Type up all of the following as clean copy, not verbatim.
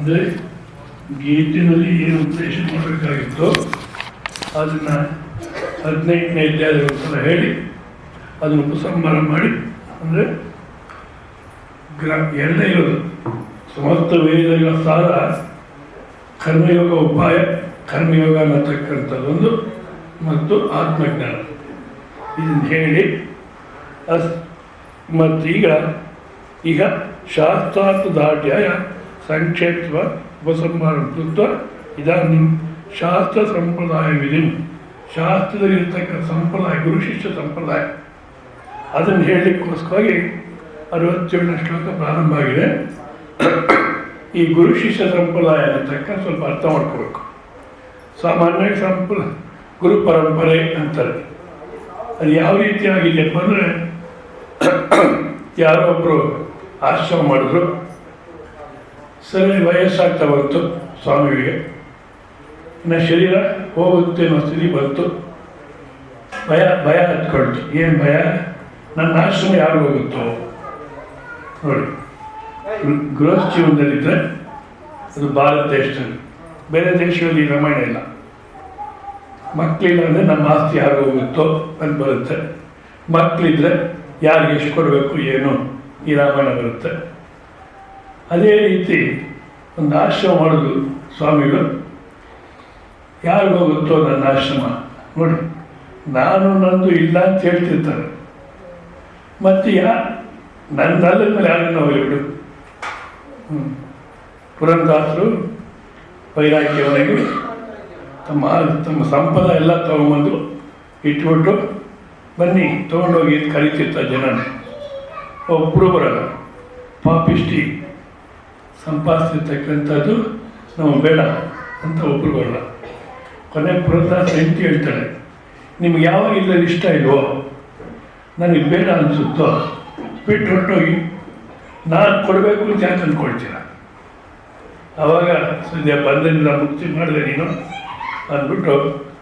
ಅಂದರೆ ಗೀತಿನಲ್ಲಿ ಏನು ಉಪದೇಶ ಮಾಡಬೇಕಾಗಿತ್ತೋ ಅದನ್ನು 15ನೇ ಅಧ್ಯಾಯದ ಒಂದ್ಸಲ ಹೇಳಿ ಅದನ್ನು ಉಪಸಂಹಾರ ಮಾಡಿ, ಅಂದರೆ ಎರಡೇ ಇರೋದು ಸಮಸ್ತ ವೇದಗಳ ಸಾರ ಕರ್ಮಯೋಗ ಉಪಾಯ, ಕರ್ಮಯೋಗ ಅನ್ನತಕ್ಕಂಥದ್ದೊಂದು ಮತ್ತು ಆತ್ಮಜ್ಞಾನ ಇದನ್ನು ಹೇಳಿ ಮತ್ತೀಗ ಶಾಸ್ತ್ರಾರ್ಥ ದಾಢ್ಯಾಯ ಸಂಕ್ಷೇಪ ಉಪಸಂಹಾರ ಕೃತ್ವ ಇದಾನಿಂ ಶಾಸ್ತ್ರ ಸಂಪ್ರದಾಯ ವಿಧಿ, ಶಾಸ್ತ್ರದಲ್ಲಿರ್ತಕ್ಕಂಥ ಸಂಪ್ರದಾಯ ಗುರು ಶಿಷ್ಯ ಸಂಪ್ರದಾಯ ಅದನ್ನು ಹೇಳಲಿಕ್ಕೋಸ್ಕರವಾಗಿ 67ನೇ ಶ್ಲೋಕ ಪ್ರಾರಂಭ ಆಗಿದೆ. ಈ ಗುರು ಶಿಷ್ಯ ಸಂಪ್ರದಾಯ ಅನ್ನತಕ್ಕ ಸ್ವಲ್ಪ ಅರ್ಥ ಮಾಡ್ಕೋಬೇಕು. ಸಾಮಾನ್ಯವಾಗಿ ಗುರು ಪರಂಪರೆ ಅಂತಾರೆ. ಅದು ಯಾವ ರೀತಿಯಾಗಿದೆಯಪ್ಪ ಅಂದರೆ, ಯಾರೋ ಒಬ್ಬರು ಆಶ್ರಮ ಮಾಡಿದ್ರು, ಸರಿ ವಯಸ್ಸಾಗ್ತಾ ಬಂತು ಸ್ವಾಮಿಗಳಿಗೆ, ಇನ್ನು ಶರೀರ ಹೋಗುತ್ತೆ ಅನ್ನೋ ಸ್ಥಿತಿ ಬಂತು, ಭಯ ಹತ್ಕೊಳ್ತು. ಏನು ಭಯ? ನನ್ನ ಆಶ್ರಮ ಯಾರು ಹೋಗುತ್ತೋ ನೋಡಿ. ಗೃಹಸ್ಥ ಜೀವನದಲ್ಲಿದ್ದರೆ ಅದು ಭಾರತ ದೇಶದಲ್ಲಿ, ಬೇರೆ ದೇಶದಲ್ಲಿ ರಾಮಾಯಣ ಇಲ್ಲ. ಮಕ್ಕಳಿಲ್ಲ ಅಂದರೆ ನಮ್ಮ ಆಸ್ತಿ ಯಾರು ಹೋಗುತ್ತೋ ಅಂತ ಬರುತ್ತೆ. ಮಕ್ಕಳಿದ್ರೆ ಯಾರಿಗೆ ಎಷ್ಟು ಕೊಡಬೇಕು ಏನು ಈ ರಾಮಾಯಣ ಬರುತ್ತೆ. ಅದೇ ರೀತಿ ಒಂದು ಆಶ್ರಮ ಮಾಡೋದು ಸ್ವಾಮಿಗಳು, ಯಾರು ಹೋಗುತ್ತೋ ನನ್ನ ಆಶ್ರಮ ನೋಡಿ. ನಾನು ನಂದು ಇಲ್ಲ ಅಂತ ಹೇಳ್ತಿರ್ತಾರೆ, ಮತ್ತು ನಂದಲ್ಲದ ಮೇಲೆ ಯಾರನ್ನ ಹೋಗಿಬಿಡು. ಪುರಂದಾಸರು ವೈರಾಗ್ಯವನಿಗೆ ತಮ್ಮ ಸಂಪದ ಎಲ್ಲ ತೊಗೊಂಬಂದು ಇಟ್ಬಿಟ್ಟು ಬನ್ನಿ ತೊಗೊಂಡೋಗಿ ಕರಿತಿರ್ತಾರೆ ಜನನ. ಒಬ್ಬರು ಬರಲ್ಲ, ಪಾಪಿಷ್ಟಿ ಸಂಪಾದಿಸಿರ್ತಕ್ಕಂಥದ್ದು ನಾವು ಬೇಡ ಅಂತ ಒಬ್ಬರು ಬರಲ್ಲ. ಕೊನೆ ಪುರಂದಾಸ ಹೆಂಡತಿ ಹೇಳ್ತಾಳೆ, ನಿಮ್ಗೆ ಯಾವಾಗ ಇಲ್ಲದ ಇಷ್ಟ ಇಲ್ವೋ, ನನಗೆ ಬೇಡ ಅನಿಸುತ್ತೋ ಬಿಟ್ಟು ಹೊರಟೋಗಿ, ನಾನು ಕೊಡಬೇಕು ಅಂತ ಯಾಕೆ ಅಂದ್ಕೊಳ್ತೀರ? ಆವಾಗ ಸದ್ಯ ಬಂದನಿಂದ ಮುಕ್ತಿ ಮಾಡಿದೆ ನೀನು ಅಂದ್ಬಿಟ್ಟು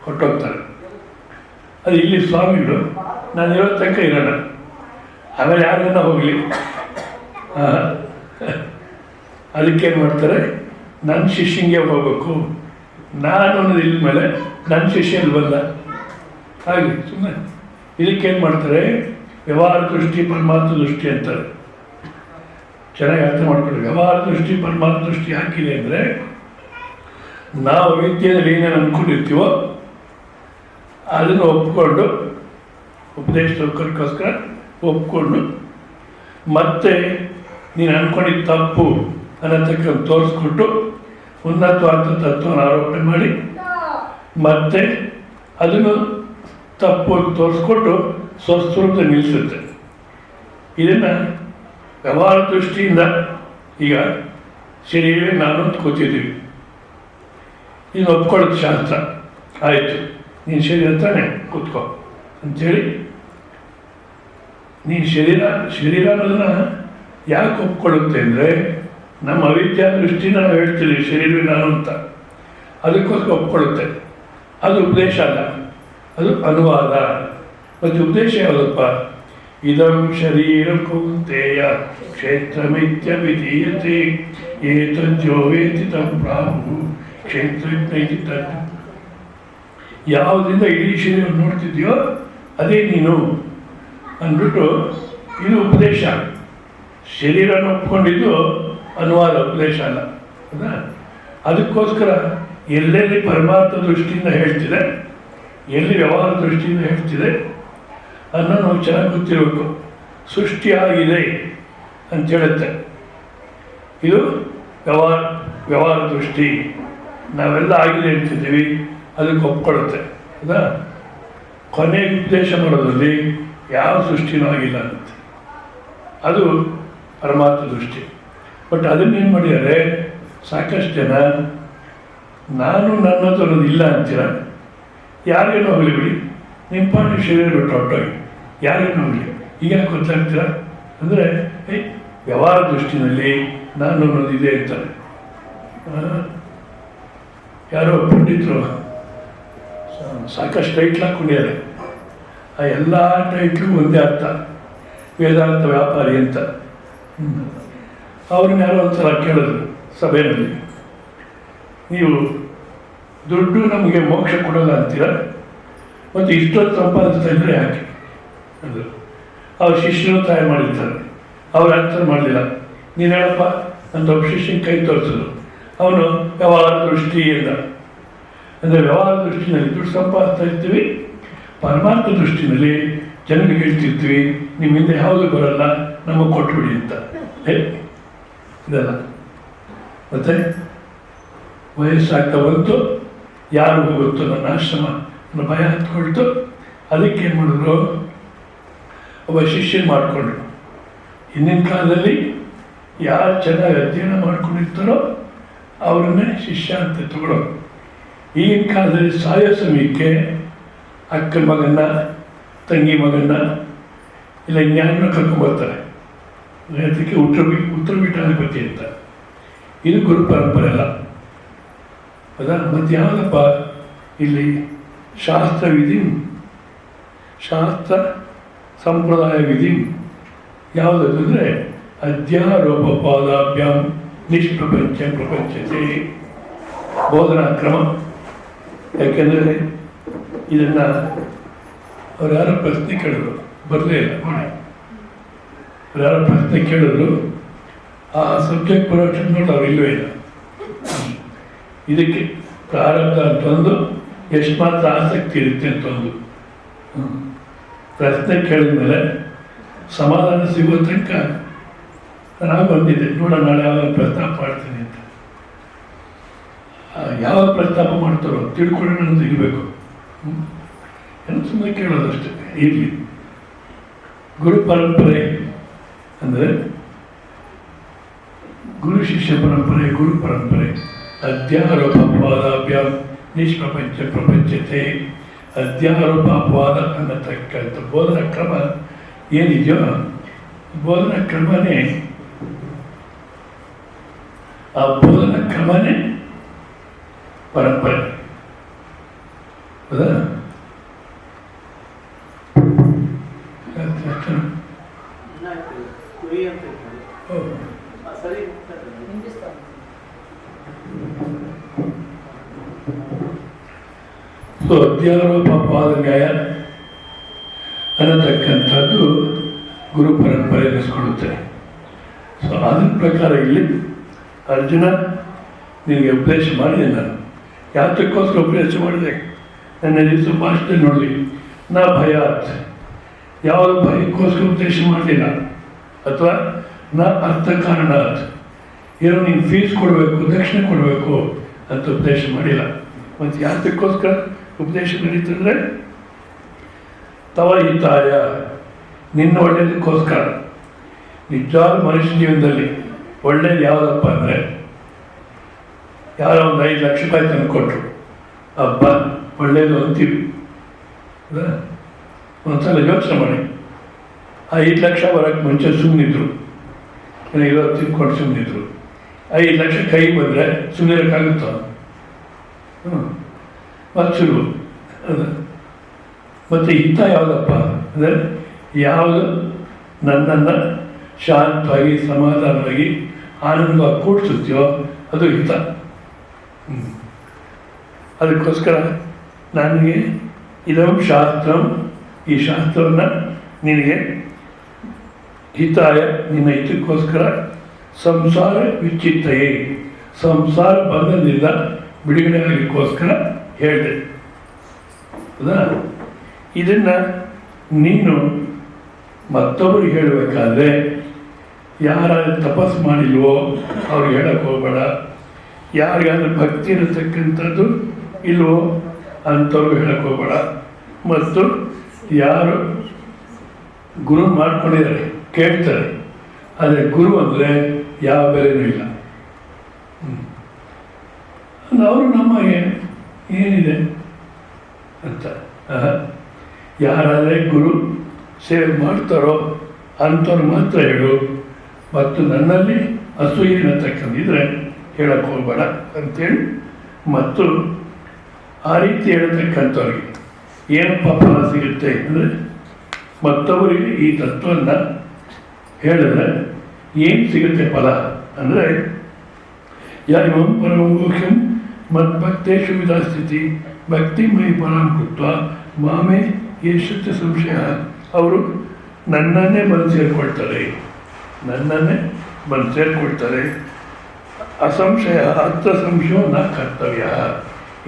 ಹೊರಟೋಗ್ತಾರೆ. ಅದು ಇಲ್ಲಿ ಸ್ವಾಮಿಗಳು ನಾನು ಇರೋ ತನಕ ಇರೋಣ, ಆಮೇಲೆ ಯಾರನ್ನ ಹೋಗಲಿ. ಅದಕ್ಕೇನು ಮಾಡ್ತಾರೆ, ನನ್ನ ಶಿಷ್ಯಂಗೆ ಹೋಗ್ಬೇಕು, ನಾನು ಅನ್ನೋದು ಇಲ್ ಮೇಲೆ ನನ್ನ ಶಿಷ್ಯ ಇಲ್ಲಿ ಬಂದ ಹಾಗೆ ಸುಮ್ಮನೆ. ಇದಕ್ಕೇನು ಮಾಡ್ತಾರೆ, ವ್ಯವಹಾರ ದೃಷ್ಟಿ ಪರಮಾರ್ಥ ದೃಷ್ಟಿ ಅಂತಾರೆ. ಚೆನ್ನಾಗಿ ಅರ್ಥ ಮಾಡ್ಕೊಳ್ಳಿ. ವ್ಯವಹಾರ ದೃಷ್ಟಿ ಪರಮಾರ್ಥ ದೃಷ್ಟಿ ಹಾಕಿದೆ ಅಂದರೆ, ನಾವು ವಿದ್ಯೆಯಲ್ಲಿ ಏನೇನು ಅಂದ್ಕೊಂಡಿರ್ತೀವೋ ಅದನ್ನು ಒಪ್ಕೊಂಡು, ಉಪದೇಶ ಸೌಕರ್ಯಕ್ಕೋಸ್ಕರ ಒಪ್ಕೊಂಡು, ಮತ್ತೆ ನೀನು ಅಂದ್ಕೊಂಡಿದ್ದು ತಪ್ಪು ಅನ್ನತಕ್ಕ ತೋರಿಸ್ಕೊಟ್ಟು ಉನ್ನತವಾದ ತತ್ವವನ್ನು ಆರೋಪಣೆ ಮಾಡಿ, ಮತ್ತೆ ಅದನ್ನು ತಪ್ಪು ತೋರಿಸ್ಕೊಟ್ಟು ಸ್ವಸ್ವರೂಪ ನಿಲ್ಲಿಸುತ್ತೆ. ಇದನ್ನು ವ್ಯವಹಾರ ದೃಷ್ಟಿಯಿಂದ ಈಗ ಶರೀರವೇ ನಾನು ಅಂತ ಕೂತಿದ್ದೀವಿ, ನೀನು ಒಪ್ಕೊಳ್ಳೋದು ಶಾಸ್ತ್ರ ಆಯಿತು, ನೀನು ಶರೀರ ತಾನೇ ಕೂತ್ಕೋ ಅಂಥೇಳಿ. ನೀನು ಶರೀರ ಅನ್ನೋದನ್ನ ಯಾಕೆ ಒಪ್ಕೊಳ್ಳುತ್ತೆ ಅಂದರೆ, ನಮ್ಮ ಅವಿದ್ಯಾ ದೃಷ್ಟಿನ ನಾವು ಹೇಳ್ತೀವಿ ಶರೀರವೇ ನಾನು ಅಂತ, ಅದಕ್ಕೋಸ್ಕರ ಒಪ್ಕೊಳ್ಳುತ್ತೆ. ಅದು ಉಪದೇಶ ಅಲ್ಲ, ಅದು ಅನುವಾದ. ಮತ್ತು ಉಪದೇಶ ಯಾವುದಪ್ಪ? ಇದಂ ಶರೀರ ಕೌಂತೆಯ ಕ್ಷೇತ್ರಮಿತ್ಯ ವಿಧೀಯತೆ ಏತದ್ಯೋ ವೇತಿ ತಂ ಪ್ರಾಹು ಕ್ಷೇತ್ರಜ್ಞೈತಿ ತದ್. ಯಾವುದರಿಂದ ಇಡೀ ಶರೀರ ನೋಡ್ತಿದ್ಯೋ ಅದೇ ನೀನು ಅಂದ್ಬಿಟ್ಟು ಇದು ಉಪದೇಶ. ಶರೀರನ ಒಪ್ಕೊಂಡಿದ್ದು ಅನುವಾದ, ಉಪದೇಶ ಅಲ್ಲ. ಹೌದಾ? ಅದಕ್ಕೋಸ್ಕರ ಎಲ್ಲೆಲ್ಲಿ ಪರಮಾರ್ಥ ದೃಷ್ಟಿಯಿಂದ ಹೇಳ್ತಿದೆ, ಎಲ್ಲಿ ವ್ಯವಹಾರ ದೃಷ್ಟಿಯಿಂದ ಹೇಳ್ತಿದೆ ಅನ್ನೋ ನಾವು ಚೆನ್ನಾಗಿ ಗೊತ್ತಿರಬೇಕು. ಸೃಷ್ಟಿಯಾಗಿದೆ ಅಂತ ಹೇಳುತ್ತೆ, ಇದು ವ್ಯವಹಾರ ದೃಷ್ಟಿ. ನಾವೆಲ್ಲ ಆಗಿದೆ ಅಂತಿದ್ದೀವಿ, ಅದಕ್ಕೆ ಒಪ್ಕೊಳ್ಳುತ್ತೆ. ಹೌದಾ? ಕೊನೆಗೆ ಉಪದೇಶ ಮಾಡೋದ್ರಲ್ಲಿ ಯಾವ ಸೃಷ್ಟಿನೂ ಆಗಿಲ್ಲ ಅನ್ನುತ್ತೆ, ಅದು ಪರಮಾರ್ಥ ದೃಷ್ಟಿ. ಬಟ್ ಅದನ್ನೇನು ಮಾಡಿದ್ದಾರೆ ಸಾಕಷ್ಟು ಜನ, ನಾನು ನನ್ನದು ಅನ್ನೋದು ಇಲ್ಲ ಅಂತೀರ. ಯಾರಿಗೇನೋ ಹೋಗಲಿ ಬಿಡಿ, ನಿಮ್ಮ ಪಾಠ ಶರೀರ ಬಿಟ್ಟು ಹೊರಟೋಗಿ ಯಾರಿಗೇನೋ ಹೋಗಲಿ, ಈಗ ಗೊತ್ತಾಗ್ತೀರ ಅಂದರೆ ವ್ಯವಹಾರ ದೃಷ್ಟಿನಲ್ಲಿ ನಾನು ಅನ್ನೋದು ಇದೆ ಅಂತಾರೆ. ಯಾರೋ ಪಂಡಿತರು ಸಾಕಷ್ಟು ಟೈಟ್ಲ್ ಹಾಕ್ಕೊಂಡಿದ್ದಾರೆ. ಆ ಎಲ್ಲ ಟೈಟ್ಲು ಒಂದೇ ಅರ್ಥ, ವೇದಾಂತ ವ್ಯಾಪಾರಿ ಅಂತ. ಅವ್ರನ್ನ ಯಾರೋ ಒಂದ್ಸಲ ಕೇಳಿದ್ರು ಸಭೆಯಲ್ಲಿ, ನೀವು ದುಡ್ಡು ನಮಗೆ ಮೋಕ್ಷ ಕೊಡೋಲ್ಲ ಅಂತೀರ, ಮತ್ತು ಇಷ್ಟೊತ್ತು ಸಂಪಾದಿಸ್ತಾ ಇದ್ದರೆ ಯಾಕೆ ಅದು ಅವ್ರ ಶಿಷ್ಯನು ತಯಾರು ಮಾಡಿರ್ತಾರೆ. ಅವ್ರು ಆನ್ಸರ್ ಮಾಡಲಿಲ್ಲ. ನೀನು ಹೇಳಪ್ಪ ಅಂತ ಒಬ್ಬ ಶಿಷ್ಯನ ಕೈ ತೋರಿಸೋದು. ಅವನು ವ್ಯವಹಾರ ದೃಷ್ಟಿಯಿಂದ, ಅಂದರೆ ವ್ಯವಹಾರ ದೃಷ್ಟಿನಲ್ಲಿ ದುಡ್ಡು ಸಂಪಾದಿಸ್ತಾ ಇರ್ತೀವಿ, ಪರಮಾರ್ಥ ದೃಷ್ಟಿನಲ್ಲಿ ಜನರಿಗೆ ಹೇಳ್ತಿರ್ತೀವಿ ನಿಮ್ಮಿಂದ ಯಾವುದು ಬರಲ್ಲ ನಮಗೆ ಕೊಟ್ಬಿಡಿ ಅಂತ. ಇದಲ್ಲ. ಮತ್ತು ವಯಸ್ಸಾಗ್ತಾ ಬಂತು, ಯಾರು ಹೋಗುತ್ತೋ ನನ್ನ ಆಶ್ರಮ ನನ್ನ ಭಯ ಹತ್ಕೊಳ್ತು. ಅದಕ್ಕೆ ಏನು ಮಾಡಿದ್ರು, ಒಬ್ಬ ಶಿಷ್ಯನ ಮಾಡಿಕೊಂಡ್ರು. ಹಿಂದಿನ ಕಾಲದಲ್ಲಿ ಯಾರು ಚೆನ್ನಾಗಿ ಅಧ್ಯಯನ ಮಾಡ್ಕೊಂಡಿರ್ತಾರೋ ಅವರನ್ನೇ ಶಿಷ್ಯ ಅಂತ ತಗೊಳ್ಳೋದು. ಈಗಿನ ಕಾಲದಲ್ಲಿ ಸಾಯೋ ಸಮಯಕ್ಕೆ ಅಕ್ಕನ ಮಗನ್ನ, ತಂಗಿ ಮಗನ್ನ, ಇಲ್ಲ ಜ್ಞಾನ ಕರ್ಕೊಂಡ್ಬರ್ತಾರೆ. ಅದಕ್ಕೆ ಉತ್ತರ ಪೀಠಾಧಿಪತಿ ಅಂತ. ಇದು ಗುರು ಪರಂಪರೆ ಅಲ್ಲ. ಹೌದಾ? ಮತ್ತು ಯಾವುದಪ್ಪ ಇಲ್ಲಿ ಶಾಸ್ತ್ರ ವಿಧಿ, ಶಾಸ್ತ್ರ ಸಂಪ್ರದಾಯ ವಿಧಿ ಯಾವುದಂದರೆ ಅಧ್ಯಾರೋಪಪಾದಾಭ್ಯಾಂ ನಿಷ್ಪ್ರಪಂಚ ಪ್ರಪಂಚತೆ ಬೋಧನಾ ಕ್ರಮ. ಯಾಕೆಂದರೆ ಇದನ್ನು ಅವ್ರು ಯಾರೋ ಪ್ರಶ್ನೆ ಕೇಳಿದ್ರು, ಬರಲೇ ಇಲ್ಲ ನೋಡಿ. ಅವ್ರು ಯಾರೋ ಪ್ರಶ್ನೆ ಕೇಳಿದ್ರು, ಆ ಸಬ್ಜೆಕ್ಟ್ ಬರೋಷ್ಟು ನೋಡಿ ಅವ್ರು ಇಲ್ಲವೇ ಇಲ್ಲ. ಇದಕ್ಕೆ ಪ್ರಾರಂಭ ಅಂತಂದು ಎಷ್ಟು ಮಾತ್ರ ಆಸಕ್ತಿ ಇರುತ್ತೆ ಅಂತಂದು ಪ್ರಶ್ನೆ ಕೇಳಿದ ಮೇಲೆ ಸಮಾಧಾನ ಸಿಗೋ ತನಕ ನಾನು ಬಂದಿದ್ದೆ, ನೋಡೋಣ ನಾಳೆ ಯಾವಾಗ ಪ್ರಸ್ತಾಪ ಮಾಡ್ತೀನಿ ಅಂತ. ಯಾವಾಗ ಪ್ರಸ್ತಾಪ ಮಾಡ್ತಾರೋ ತಿಳ್ಕೊಳ್ಳೋಣ ಅಂತ ಇರಬೇಕು. ಏನು ಸುಮ್ಮನೆ ಕೇಳೋದಷ್ಟೇ. ಇರಲಿ. ಗುರು ಪರಂಪರೆ ಅಂದರೆ ಗುರು ಶಿಷ್ಯ ಪರಂಪರೆ, ಗುರು ಪರಂಪರೆ. ಅಧ್ಯಾರೋಪಾಪವಾದಾಭ್ಯಾಂ ನಿಷ್ಪ್ರಪಂಚ ಪ್ರಪಂಚತೆ. ಅಧ್ಯಾರೋಪಾಪವಾದ ಅನ್ನತಕ್ಕಂಥ ಬೋಧನಾ ಕ್ರಮ ಏನಿದೆಯೋ, ಬೋಧನಾ ಕ್ರಮನೇ, ಆ ಬೋಧನಾ ಕ್ರಮನೇ ಪರಂಪರೆ. ಹೌದಾ? ಸೊ ಅಧ್ಯಾರೋಪಾಪವಾದ ನ್ಯಾಯ ಅನ್ನತಕ್ಕಂಥದ್ದು ಗುರು ಪರಂಪರೆ ಅನ್ನಿಸ್ಕೊಳ್ಳುತ್ತೆ. ಸೊ ಅದ್ರ ಪ್ರಕಾರ ಇಲ್ಲಿ ಅರ್ಜುನ ನಿನಗೆ ಉಪದೇಶ ಮಾಡಿದೆ. ನಾನು ಯಾತಕ್ಕೋಸ್ಕರ ಉಪದೇಶ ಮಾಡಿದೆ? ನನ್ನ ದಿವಸ ಭಾಷೆಯಲ್ಲಿ ನೋಡಲಿ, ನಾ ಭಯಾತ್, ಯಾವ ಭಯಕ್ಕೋಸ್ಕರ ಉಪದೇಶ ಮಾಡಲಿಲ್ಲ, ಅಥವಾ ನಾ ಅರ್ಥ ಕಾರಣಾತ್, ಏನೋ ನೀನು ಫೀಸ್ ಕೊಡಬೇಕು, ದಕ್ಷಿಣೆ ಕೊಡಬೇಕು ಅಂತ ಉಪದೇಶ ಮಾಡಿಲ್ಲ. ಮತ್ತು ಯಾತಕ್ಕೋಸ್ಕರ ಉಪದೇಶ ನಡೀತಂದರೆ ತವ ಹಿತಾಯ, ನಿನ್ನ ಒಳ್ಳೆಯದಕ್ಕೋಸ್ಕರ. ನಿಜವಾದ ಮನುಷ್ಯ ಜೀವನದಲ್ಲಿ ಒಳ್ಳೇದು ಯಾವುದಪ್ಪ ಅಂದರೆ, ಯಾರೋ ಒಂದು 5 ಲಕ್ಷ ರೂಪಾಯಿ ತಂದು ಕೊಟ್ಟರು, ಹಬ್ಬ ಒಳ್ಳೇದು ಅಂತೀವಿ. ಒಂದ್ಸಲ ಯೋಚನೆ ಮಾಡಿ, ಆ 5 ಲಕ್ಷ ಬರೋಕ್ಕೆ ಮುಂಚೆ ಸುಮ್ಮನಿದ್ರು, ಇರೋದು ತಿನ್ಕೊಂಡು ಸುಮ್ಮನಿದ್ರು. 5 ಲಕ್ಷ ಕೈ ಬಂದರೆ ಸುಮ್ಮನಿರೋಕ್ಕಾಗುತ್ತೋ? ಮತ್ತು ಸುಲಭ ಅದು. ಮತ್ತು ಹಿತ ಯಾವುದಪ್ಪ ಅಂದರೆ, ಯಾವುದು ನನ್ನನ್ನು ಶಾಂತವಾಗಿ ಸಮಾಧಾನವಾಗಿ ಆನಂದವಾಗಿ ಕೂಡಿಸುತ್ತೆಯೋ ಅದು ಹಿತ. ಅದಕ್ಕೋಸ್ಕರ ನನಗೆ ಇದಂ ಶಾಸ್ತ್ರಂ, ಈ ಶಾಸ್ತ್ರವನ್ನು ನಿನಗೆ ಹಿತಾಯ, ನಿನ್ನ ಹಿತಕ್ಕೋಸ್ಕರ ಸಂಸಾರ ವಿಚ್ಚಿತ್ತಯೇ, ಸಂಸಾರ ಬಂಧನದಿಂದ ಬಿಡುಗಡೆ ಆಗಲಿಕ್ಕೋಸ್ಕರ ಹೇಳಿದೆ. ಹೌದಾ? ಇದನ್ನು ನೀನು ಮತ್ತೊಬ್ಬರಿಗೆ ಹೇಳಬೇಕಾದ್ರೆ ಯಾರಾದ್ರೂ ತಪಸ್ಸು ಮಾಡಿಲ್ವೋ ಅವ್ರಿಗೆ ಹೇಳಕ್ಕೆ ಹೋಗಬೇಡ. ಯಾರಿಗಾದ್ರೂ ಭಕ್ತಿ ಇರತಕ್ಕಂಥದ್ದು ಇಲ್ವೋ ಅಂಥವ್ರಿಗೆ ಹೇಳಕ್ಕೆ ಹೋಗಬೇಡ. ಮತ್ತು ಯಾರು ಗುರು ಮಾಡ್ಕೊಂಡಿದ್ದಾರೆ ಕೇಳ್ತಾರೆ, ಆದರೆ ಗುರು ಅಂದರೆ ಯಾವ ಬೆಲೆನೂ ಇಲ್ಲ. ಅವರು ನಮಗೆ ಏನಿದೆ ಅಂತ ಯಾರಾದರೆ ಗುರು ಸೇವೆ ಮಾಡ್ತಾರೋ ಅಂಥವ್ರು ಮಾತ್ರ ಹೇಳು. ಮತ್ತು ನನ್ನಲ್ಲಿ ಅಸೂಯೆ ಅನ್ನತಕ್ಕಂದಿದ್ರೆ ಹೇಳಕ್ಕೆ ಹೋಗಬೇಡ ಅಂತೇಳಿ, ಮತ್ತು ಆ ರೀತಿ ಹೇಳ್ತಕ್ಕಂಥವ್ರಿಗೆ ಏನಪ್ಪ ಫಲ ಸಿಗುತ್ತೆ ಅಂದರೆ, ಮತ್ತೊಬ್ಬರಿಗೆ ಈ ತತ್ವವನ್ನು ಹೇಳಿದ್ರೆ ಏನು ಸಿಗುತ್ತೆ ಫಲ ಅಂದರೆ, ಯಾರಿಗಂ ಪರಮೋಕ್ಷಂ ಮದ್ಭಕ್ತೇಶು ವಿಧಾಸ್ಥಿತಿ ಭಕ್ತಿಮಯಿ ಪರಾಂ ಕೃತ್ವ ಮಾಮೇ ಯೇಷುತ್ಯ ಸಂಶಯ. ಅವರು ನನ್ನನ್ನೇ ಬಂದು ಸೇರಿಕೊಳ್ತಾರೆ, ನನ್ನನ್ನೇ ಬಂದು ಸೇರಿಕೊಳ್ತಾರೆ. ಅಸಂಶಯ ಅರ್ಥ ಸಂಶಯ ನ ಕರ್ತವ್ಯ.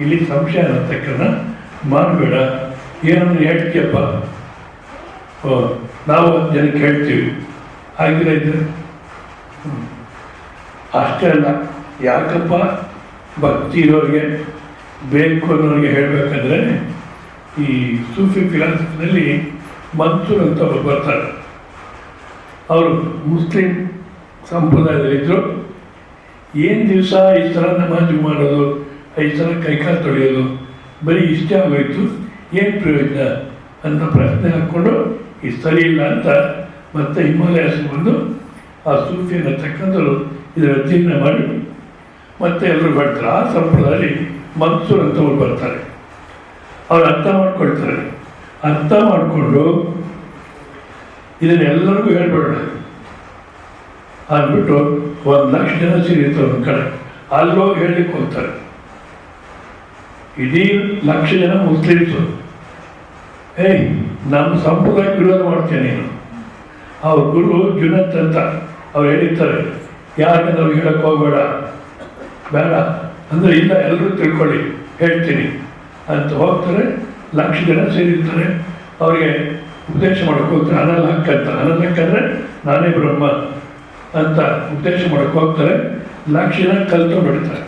ಇಲ್ಲಿ ಸಂಶಯ ಅನ್ನತಕ್ಕನ್ನ ಮಾಡಬೇಡ. ಏನನ್ನು ಹೇಳ್ತೀಯಪ್ಪ, ನಾವು ಜನಕ್ಕೆ ಹೇಳ್ತೀವಿ, ಆಗಿರ ಇದ್ರೆ ಅಷ್ಟೇ ಅಲ್ಲ. ಯಾಕಪ್ಪ ಭಕ್ತಿ ಇರೋರಿಗೆ ಬೇಕು ಅನ್ನೋರಿಗೆ ಹೇಳಬೇಕಂದ್ರೆ ಈ ಸೂಫಿ ಫಿಲಾಸಫಿನಲ್ಲಿ ಮನ್ಸೂರ್ ಅಂತ ಒಬ್ಬರು ಬರ್ತಾರೆ. ಅವರು ಮುಸ್ಲಿಂ ಸಂಪ್ರದಾಯದಲ್ಲಿದ್ದರು. ಏನು ದಿವಸ ಈ ಥರ ನಮಾಜು ಮಾಡೋದು, ಈ ಥರ ಕೈಕಾಲು ತೊಳೆಯೋದು, ಬರೀ ಇಷ್ಟೇ ಆಗೋಯ್ತು, ಏನು ಪ್ರಯೋಜನ ಅಂತ ಪ್ರಶ್ನೆ ಹಾಕ್ಕೊಂಡು ಇದು ಸರಿ ಇಲ್ಲ ಅಂತ ಮತ್ತೆ ಹಿಮಾಲಯಸ್ ಬಂದು ಆ ಸೂಫಿಯನ್ನು ತಕ್ಕಂದರು ಇದರ ಅಧ್ಯಯನ ಮಾಡಿ ಮತ್ತೆ ಎಲ್ಲರೂ ಬರ್ತಾರೆ. ಆ ಸಂಪ್ರದಾಯದಲ್ಲಿ ಮನ್ಸೂರ್ ಅಂತ ಅವ್ರು ಬರ್ತಾರೆ. ಅವ್ರು ಅರ್ಥ ಮಾಡ್ಕೊಳ್ತಾರೆ. ಅರ್ಥ ಮಾಡಿಕೊಂಡು ಇದನ್ನೆಲ್ಲರಿಗೂ ಹೇಳ್ಬೇಡ ಅಂದ್ಬಿಟ್ಟು 1,00,000 ಜನ ಸೇರಿರ್ತಾರೆ ಒಂದು ಕಡೆ. ಅಲ್ಲೋಗಿ ಹೇಳಲಿಕ್ಕೆ ಹೋಗ್ತಾರೆ. ಇಡೀ 1,00,000 ಜನ ಮುಸ್ಲಿಮ್ಸು. ಏಯ್, ನಮ್ಮ ಸಂಪ್ರದಾಯಕ್ಕೆ ವಿರೋಧ ಮಾಡ್ತೇನೆ ನೀನು. ಅವ್ರ ಗುರು ಜುನತ್ ಅಂತ ಅವ್ರು ಹೇಳಿರ್ತಾರೆ, ಯಾರಿಗೆ ನಾವು ಹೇಳಕ್ಕೆ ಹೋಗಬೇಡ, ಬೇಡ ಅಂದರೆ ಇಲ್ಲ, ಎಲ್ಲರೂ ತಿಳ್ಕೊಳ್ಳಿ, ಹೇಳ್ತೀನಿ ಅಂತ ಹೋಗ್ತಾರೆ. 1,00,000 ಜನ ಸೇರಿರ್ತಾರೆ. ಅವರಿಗೆ ಉಪದೇಶ ಮಾಡೋಕ್ಕೆ ಹೋಗ್ತಾರೆ. ಅನಲಹಕ್ ಅಂತ, ಅನಲಹಕ್ ಅಂದರೆ ನಾನೇ ಬ್ರಹ್ಮ ಅಂತ ಉಪದೇಶ ಮಾಡೋಕ್ಕೆ ಹೋಗ್ತಾರೆ. 1,00,000 ಜನ ಕಲ್ತು ಬಿಡ್ತಾರೆ.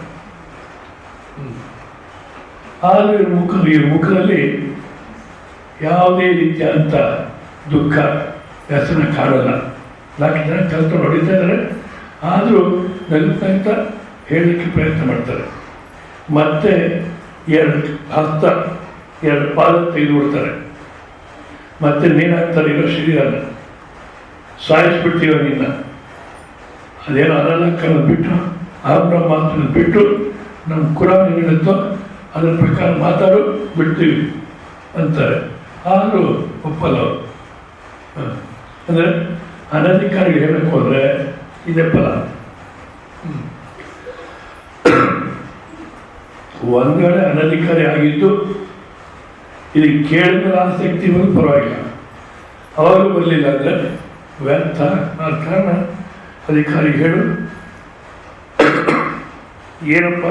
ಆದರೆ ಇವ್ರ ಮುಖದಲ್ಲಿ ಯಾವುದೇ ರೀತಿಯ ಅಂತ ದುಃಖ ವ್ಯಸನ ಕಾಡಲ್ಲ. 1,00,000 ಜನ ಕಲ್ತು ಹೊಡಿತಾ ಇದ್ದಾರೆ. ಆದರೂ ನಗುತ್ತಾ ಹೇಳಲಿಕ್ಕೆ ಪ್ರಯತ್ನ ಮಾಡ್ತಾರೆ. ಮತ್ತೆ 2 ಹಸ್ತ 2 ಪಾದ ತೆಗೆದುಬಿಡ್ತಾರೆ. ಮತ್ತೆ ನೇಣಾಕ್ತಾರೆ ಇರೋ ಶರೀರನ, ಸಾಯಿಸ್ಬಿಡ್ತೀವ ನಿನ್ನ. ಅದೇನೋ ಅನಲಕ್ಕನ್ನು ಬಿಟ್ಟು ಆ ಬ್ರಹ್ಮಾತ್ಮನ ಬಿಟ್ಟು ನಮ್ಮ ಕುರಾನ್ ಹೇಳುತ್ತೋ ಅದರ ಪ್ರಕಾರ ಮಾತಾಡು, ಬಿಡ್ತೀವಿ ಅಂತಾರೆ. ಆದರೂ ಒಪ್ಪಲ್ಲ. ಅಂದರೆ ಅನಧಿಕಾರಿಗೆ ಹೇಳಕ್ಕೆ ಹೋದರೆ ಇದೇ ಫಲ. ಒಂದು ವೇಳೆ ಅನಧಿಕಾರಿ ಆಗಿದ್ದು ಇದಕ್ಕೆ ಕೇಳಿದ ಆಸಕ್ತಿ ಬಂದು ಪರವಾಗಿಲ್ಲ, ಅವಾಗಲೂ ಬರಲಿಲ್ಲ ಅಂದರೆ ವ್ಯರ್ಥ. ಆ ಕಾರಣ ಅಧಿಕಾರಿಗೆ ಹೇಳು, ಏನಪ್ಪ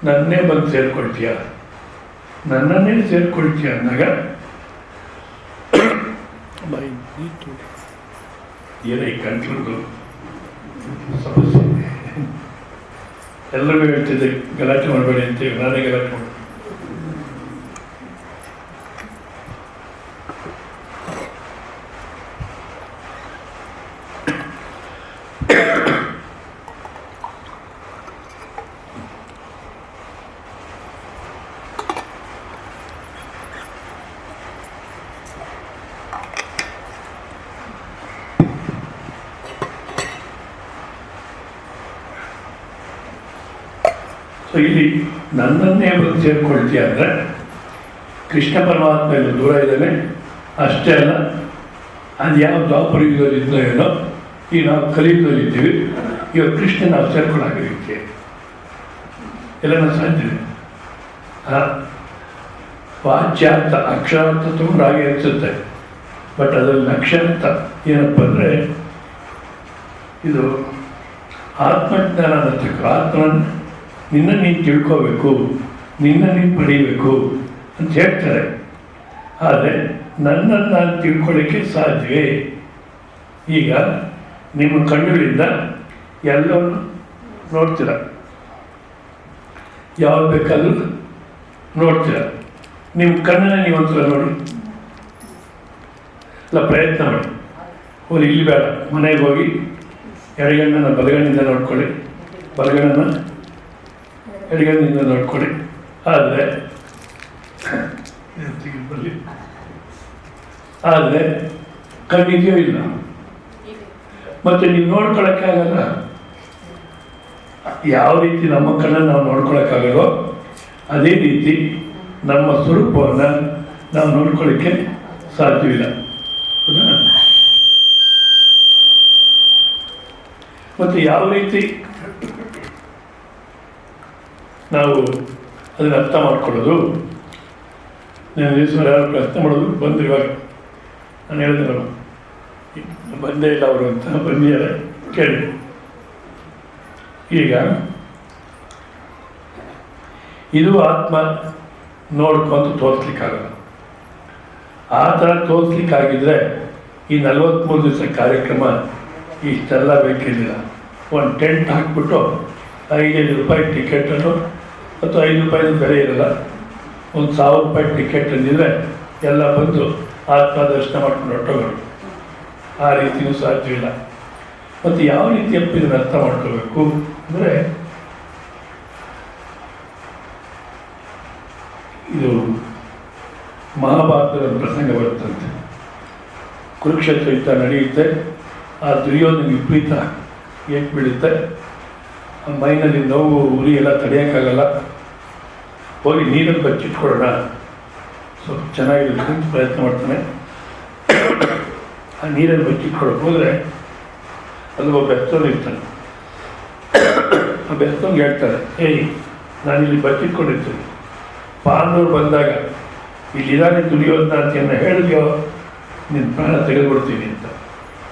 ನನ್ನೇ ಬಂದು ಸೇರ್ಕೊಳ್ತೀಯ, ನನ್ನನ್ನೇ ಸೇರ್ಕೊಳ್ತೀಯ ಅಂದಾಗ ಏನೇ ಕಂಟ್ರೋದು ಸಮಸ್ಯೆ. ಎಲ್ಲರಿಗೂ ಹೇಳ್ತಿದ್ದೆ ಗಲಾಟೆ ಮಾಡಬೇಡಿ ಅಂತೇಳಿ, ನಾನೇ ಗಲಾಟೆ ಮಾಡಿ. ಸೊ ಇಲ್ಲಿ ನನ್ನನ್ನೇ ಬಂದು ಸೇರ್ಕೊಳ್ತೀಯ ಅಂದರೆ ಕೃಷ್ಣ ಪರಮಾತ್ಮ ಎಲ್ಲ ದೂರ ಇದ್ದಾನೆ ಅಷ್ಟೇ ಅಲ್ಲ. ಅದು ಯಾವ ದ್ವಾಪರ ಯುಗದಲ್ಲಿದ್ದೋ ಏನೋ, ಈಗ ನಾವು ಕಲಿಯುಗದಲ್ಲಿದ್ದೀವಿ. ಇವಾಗ ಕೃಷ್ಣ ನಾವು ಸೇರ್ಕೊಳ್ಳಾಗಿರುತ್ತೆ ಎಲ್ಲ ಸಾಧ್ಯ. ವಾಚ್ಯಾರ್ಥ ಅಕ್ಷರಾರ್ಥ ತುಂಬ ಹಾಗೆ ಅನಿಸುತ್ತೆ. ಬಟ್ ಅದರಲ್ಲಿ ಅಕ್ಷರಾರ್ಥ ಏನಪ್ಪ ಅಂದರೆ ಇದು ಆತ್ಮಜ್ಞಾನ ಅನ್ನತಕ್ಕ ಆತ್ಮನ ನಿನ್ನ ನೀನು ತಿಳ್ಕೋಬೇಕು, ನಿನ್ನ ನೀನು ಪಡೀಬೇಕು ಅಂತ ಹೇಳ್ತಾರೆ. ಆದರೆ ನನ್ನನ್ನು ನಾನು ತಿಳ್ಕೊಳ್ಳೋಕ್ಕೆ ಸಾಧ್ಯವೇ? ಈಗ ನಿಮ್ಮ ಕಣ್ಣುಗಳಿಂದ ಎಲ್ಲವನ್ನು ನೋಡ್ತೀರ, ಯಾವ್ದು ಬೇಕಾದರೂ ನೋಡ್ತೀರ. ನಿಮ್ಮ ಕಣ್ಣನ್ನು ನೀವು ಒಂದ್ಸಲ ನೋಡಿ, ಇಲ್ಲ ಪ್ರಯತ್ನ ಮಾಡಿ. ಹೋಗಿ ಇಲ್ಲಿ ಬೇಡ, ಮನೆಗೆ ಹೋಗಿ ಎಡಗಣ್ಣನ ಬಲಗಣ್ಣಿಂದ ನೋಡ್ಕೊಳ್ಳಿ, ಬಲಗಣ್ಣನ ಎಡಗಣ್ಣಿಂದ ನೋಡ್ಕೊಳ್ಳಿ. ಆದರೆ ಆದರೆ ಕಣ್ಣಿದೆಯೋ ಇಲ್ಲ, ಮತ್ತು ನೀವು ನೋಡ್ಕೊಳ್ಳೋಕ್ಕೆ ಆಗಲ್ಲ. ಯಾವ ರೀತಿ ನಮ್ಮ ಕಣ್ಣನ್ನು ನಾವು ನೋಡ್ಕೊಳ್ಳೋಕ್ಕಾಗಲ್ಲೋ ಅದೇ ರೀತಿ ನಮ್ಮ ಸ್ವರೂಪವನ್ನು ನಾವು ನೋಡ್ಕೊಳ್ಳೋಕ್ಕೆ ಸಾಧ್ಯವಿಲ್ಲ. ಹೌದಾ? ಮತ್ತು ಯಾವ ರೀತಿ ನಾವು ಅದನ್ನು ಅರ್ಥ ಮಾಡ್ಕೊಳ್ಳೋದು. ನಾನು ದಿವಸ ಯಾರು ಪ್ರಶ್ನೆ ಮಾಡೋದು ಬಂದರು. ಇವಾಗ ನಾನು ಹೇಳಿದೆ ನಾವು ಬಂದೇ ಇಲ್ಲ ಅವರು ಅಂತ, ಬಂದಿದ್ದಾರೆ ಕೇಳಿ. ಈಗ ಇದು ಆತ್ಮ ನೋಡ್ಕೊಂತ ತೋರಿಸ್ಲಿಕ್ಕಾಗಲ್ಲ. ಆ ಥರ ತೋರಿಸ್ಲಿಕ್ಕಾಗಿದ್ದರೆ ಈ 43 ದಿವಸ ಕಾರ್ಯಕ್ರಮ ಇಷ್ಟೆಲ್ಲ ಬೇಕಿರಲಿಲ್ಲ. ಒಂದು ಟೆಂಟ್ ಹಾಕ್ಬಿಟ್ಟು 5,000 ರೂಪಾಯಿ ಟಿಕೆಟನ್ನು, ಅಥವಾ 5 ರೂಪಾಯಿನ ಬೆಲೆ ಇರಲ್ಲ, ಒಂದು 1,000 ರೂಪಾಯಿ ಟಿಕೆಟ್ ಅಂದಿದ್ರೆ ಎಲ್ಲ ಬಂದು ಆತ್ಮ ದರ್ಶನ ಮಾಡ್ಕೊಂಡು ಹೊರಟೋಗೋರು. ಆ ರೀತಿಯೂ ಸಾಧ್ಯವಿಲ್ಲ. ಮತ್ತು ಯಾವ ರೀತಿಯಪ್ಪ ಇದನ್ನು ಅರ್ಥ ಮಾಡ್ಕೋಬೇಕು ಅಂದರೆ, ಇದು ಮಹಾಭಾರತದ ಪ್ರಸಂಗ ಬರುತ್ತಂತೆ. ಕುರುಕ್ಷೇತ್ರ ಯುದ್ಧ ನಡೆಯುತ್ತೆ. ಆ ದುರ್ಯೋಧನ ವಿಪರೀತ ಏಕೆ ಬೀಳುತ್ತೆ, ಆ ಮೈನಲ್ಲಿ ನೋವು ಉರಿ ಎಲ್ಲ ತಡೆಯೋಕ್ಕಾಗಲ್ಲ. ಹೋಗಿ ನೀರಲ್ಲಿ ಬಚ್ಚಿಟ್ಕೊಳ್ಳೋಣ, ಸ್ವಲ್ಪ ಚೆನ್ನಾಗಿರುತ್ತೆ ಅಂತ ಪ್ರಯತ್ನ ಮಾಡ್ತಾನೆ. ಆ ನೀರಲ್ಲಿ ಬಚ್ಚಿಟ್ಕೊಳ್ಳೋಕೆ ಹೋದರೆ ಅಲ್ಲಿ ಒಬ್ಬ ಬೆಸ್ತೋನು ಇರ್ತಾನೆ. ಆ ಬೆಸ್ತೋನ್ಗೆ ಹೇಳ್ತಾರೆ, ಏಯ್ ನಾನಿಲ್ಲಿ ಬಚ್ಚಿಟ್ಕೊಂಡಿರ್ತೀನಿ, ಪಾಂಡವರು ಬಂದಾಗ ಇಲ್ಲಿದ್ದಾನೆ ದುರ್ಯೋಧನ ಅಂತ ಹೇಳಿದ್ಯೋ ನಿನ್ನ ಪ್ರಾಣ ತೆಗೆದುಬಿಡ್ತೀನಿ ಅಂತ.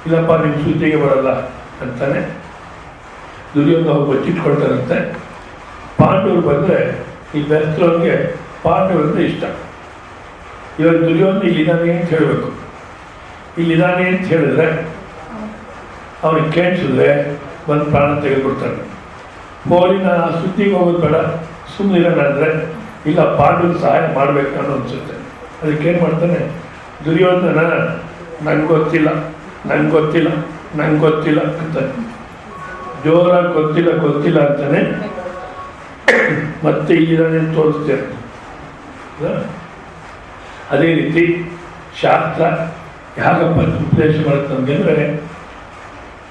ಇಲ್ಲಪ್ಪ ನಿಮ್ಮ ಸುದ್ದಿಗೆ ಬರಲ್ಲ ಅಂತಾನೆ ದುರ್ಯೋಧನ ಹೋಗಿ ಬಚ್ಚಿಟ್ಕೊಳ್ತಾರಂತೆ. ಪಾಂಡವರು ಬಂದರೆ ಈ ಬೆಸ್ತೋನ್ಗೆ ಪಾಂಡವರಂದ್ರೆ ಇಷ್ಟ. ಇವಾಗ ದುರ್ಯೋಧನ ಇಲ್ಲಿದ್ದಾನೆ ಅಂತ ಹೇಳಬೇಕು. ಇಲ್ಲಿದ್ದಾನೆ ಅಂತ ಹೇಳಿದ್ರೆ ಅವನಿಗೆ ಕೇಳಿಸಿದ್ರೆ ಬಂದು ಪ್ರಾಣ ತೆಗೆದುಬಿಡ್ತಾನೆ. ಹೋಗಿ ನಾನು ಆ ಸುದ್ದಿಗೆ ಹೋಗೋದು ಬೇಡ, ಸುಮ್ಮನಿರೋಣ ಅಂದರೆ ಇಲ್ಲ, ಪಾಂಡವರಿಗೆ ಸಹಾಯ ಮಾಡಬೇಕು ಅನ್ನೋ ಅನಿಸುತ್ತೆ. ಅದಕ್ಕೇನು ಮಾಡ್ತಾನೆ ದುರ್ಯೋಧನ, ನಂಗೆ ಗೊತ್ತಿಲ್ಲ ನಂಗೆ ಗೊತ್ತಿಲ್ಲ ನಂಗೆ ಗೊತ್ತಿಲ್ಲ ಅಂತಾನೆ. ಜೋರಾಗಿ ಗೊತ್ತಿಲ್ಲ ಗೊತ್ತಿಲ್ಲ ಅಂತಾನೆ. ಮತ್ತೆ ಇಲ್ಲಿದ್ದಾನೆ ಅಂತ ತೋರಿಸ್ತೇನೆ. ಅದೇ ರೀತಿ ಶಾಸ್ತ್ರ ಯಾಕಪ್ಪ ಉಪದೇಶ ಮಾಡುತ್ತೆ ನಮಗೆಂದರೆ,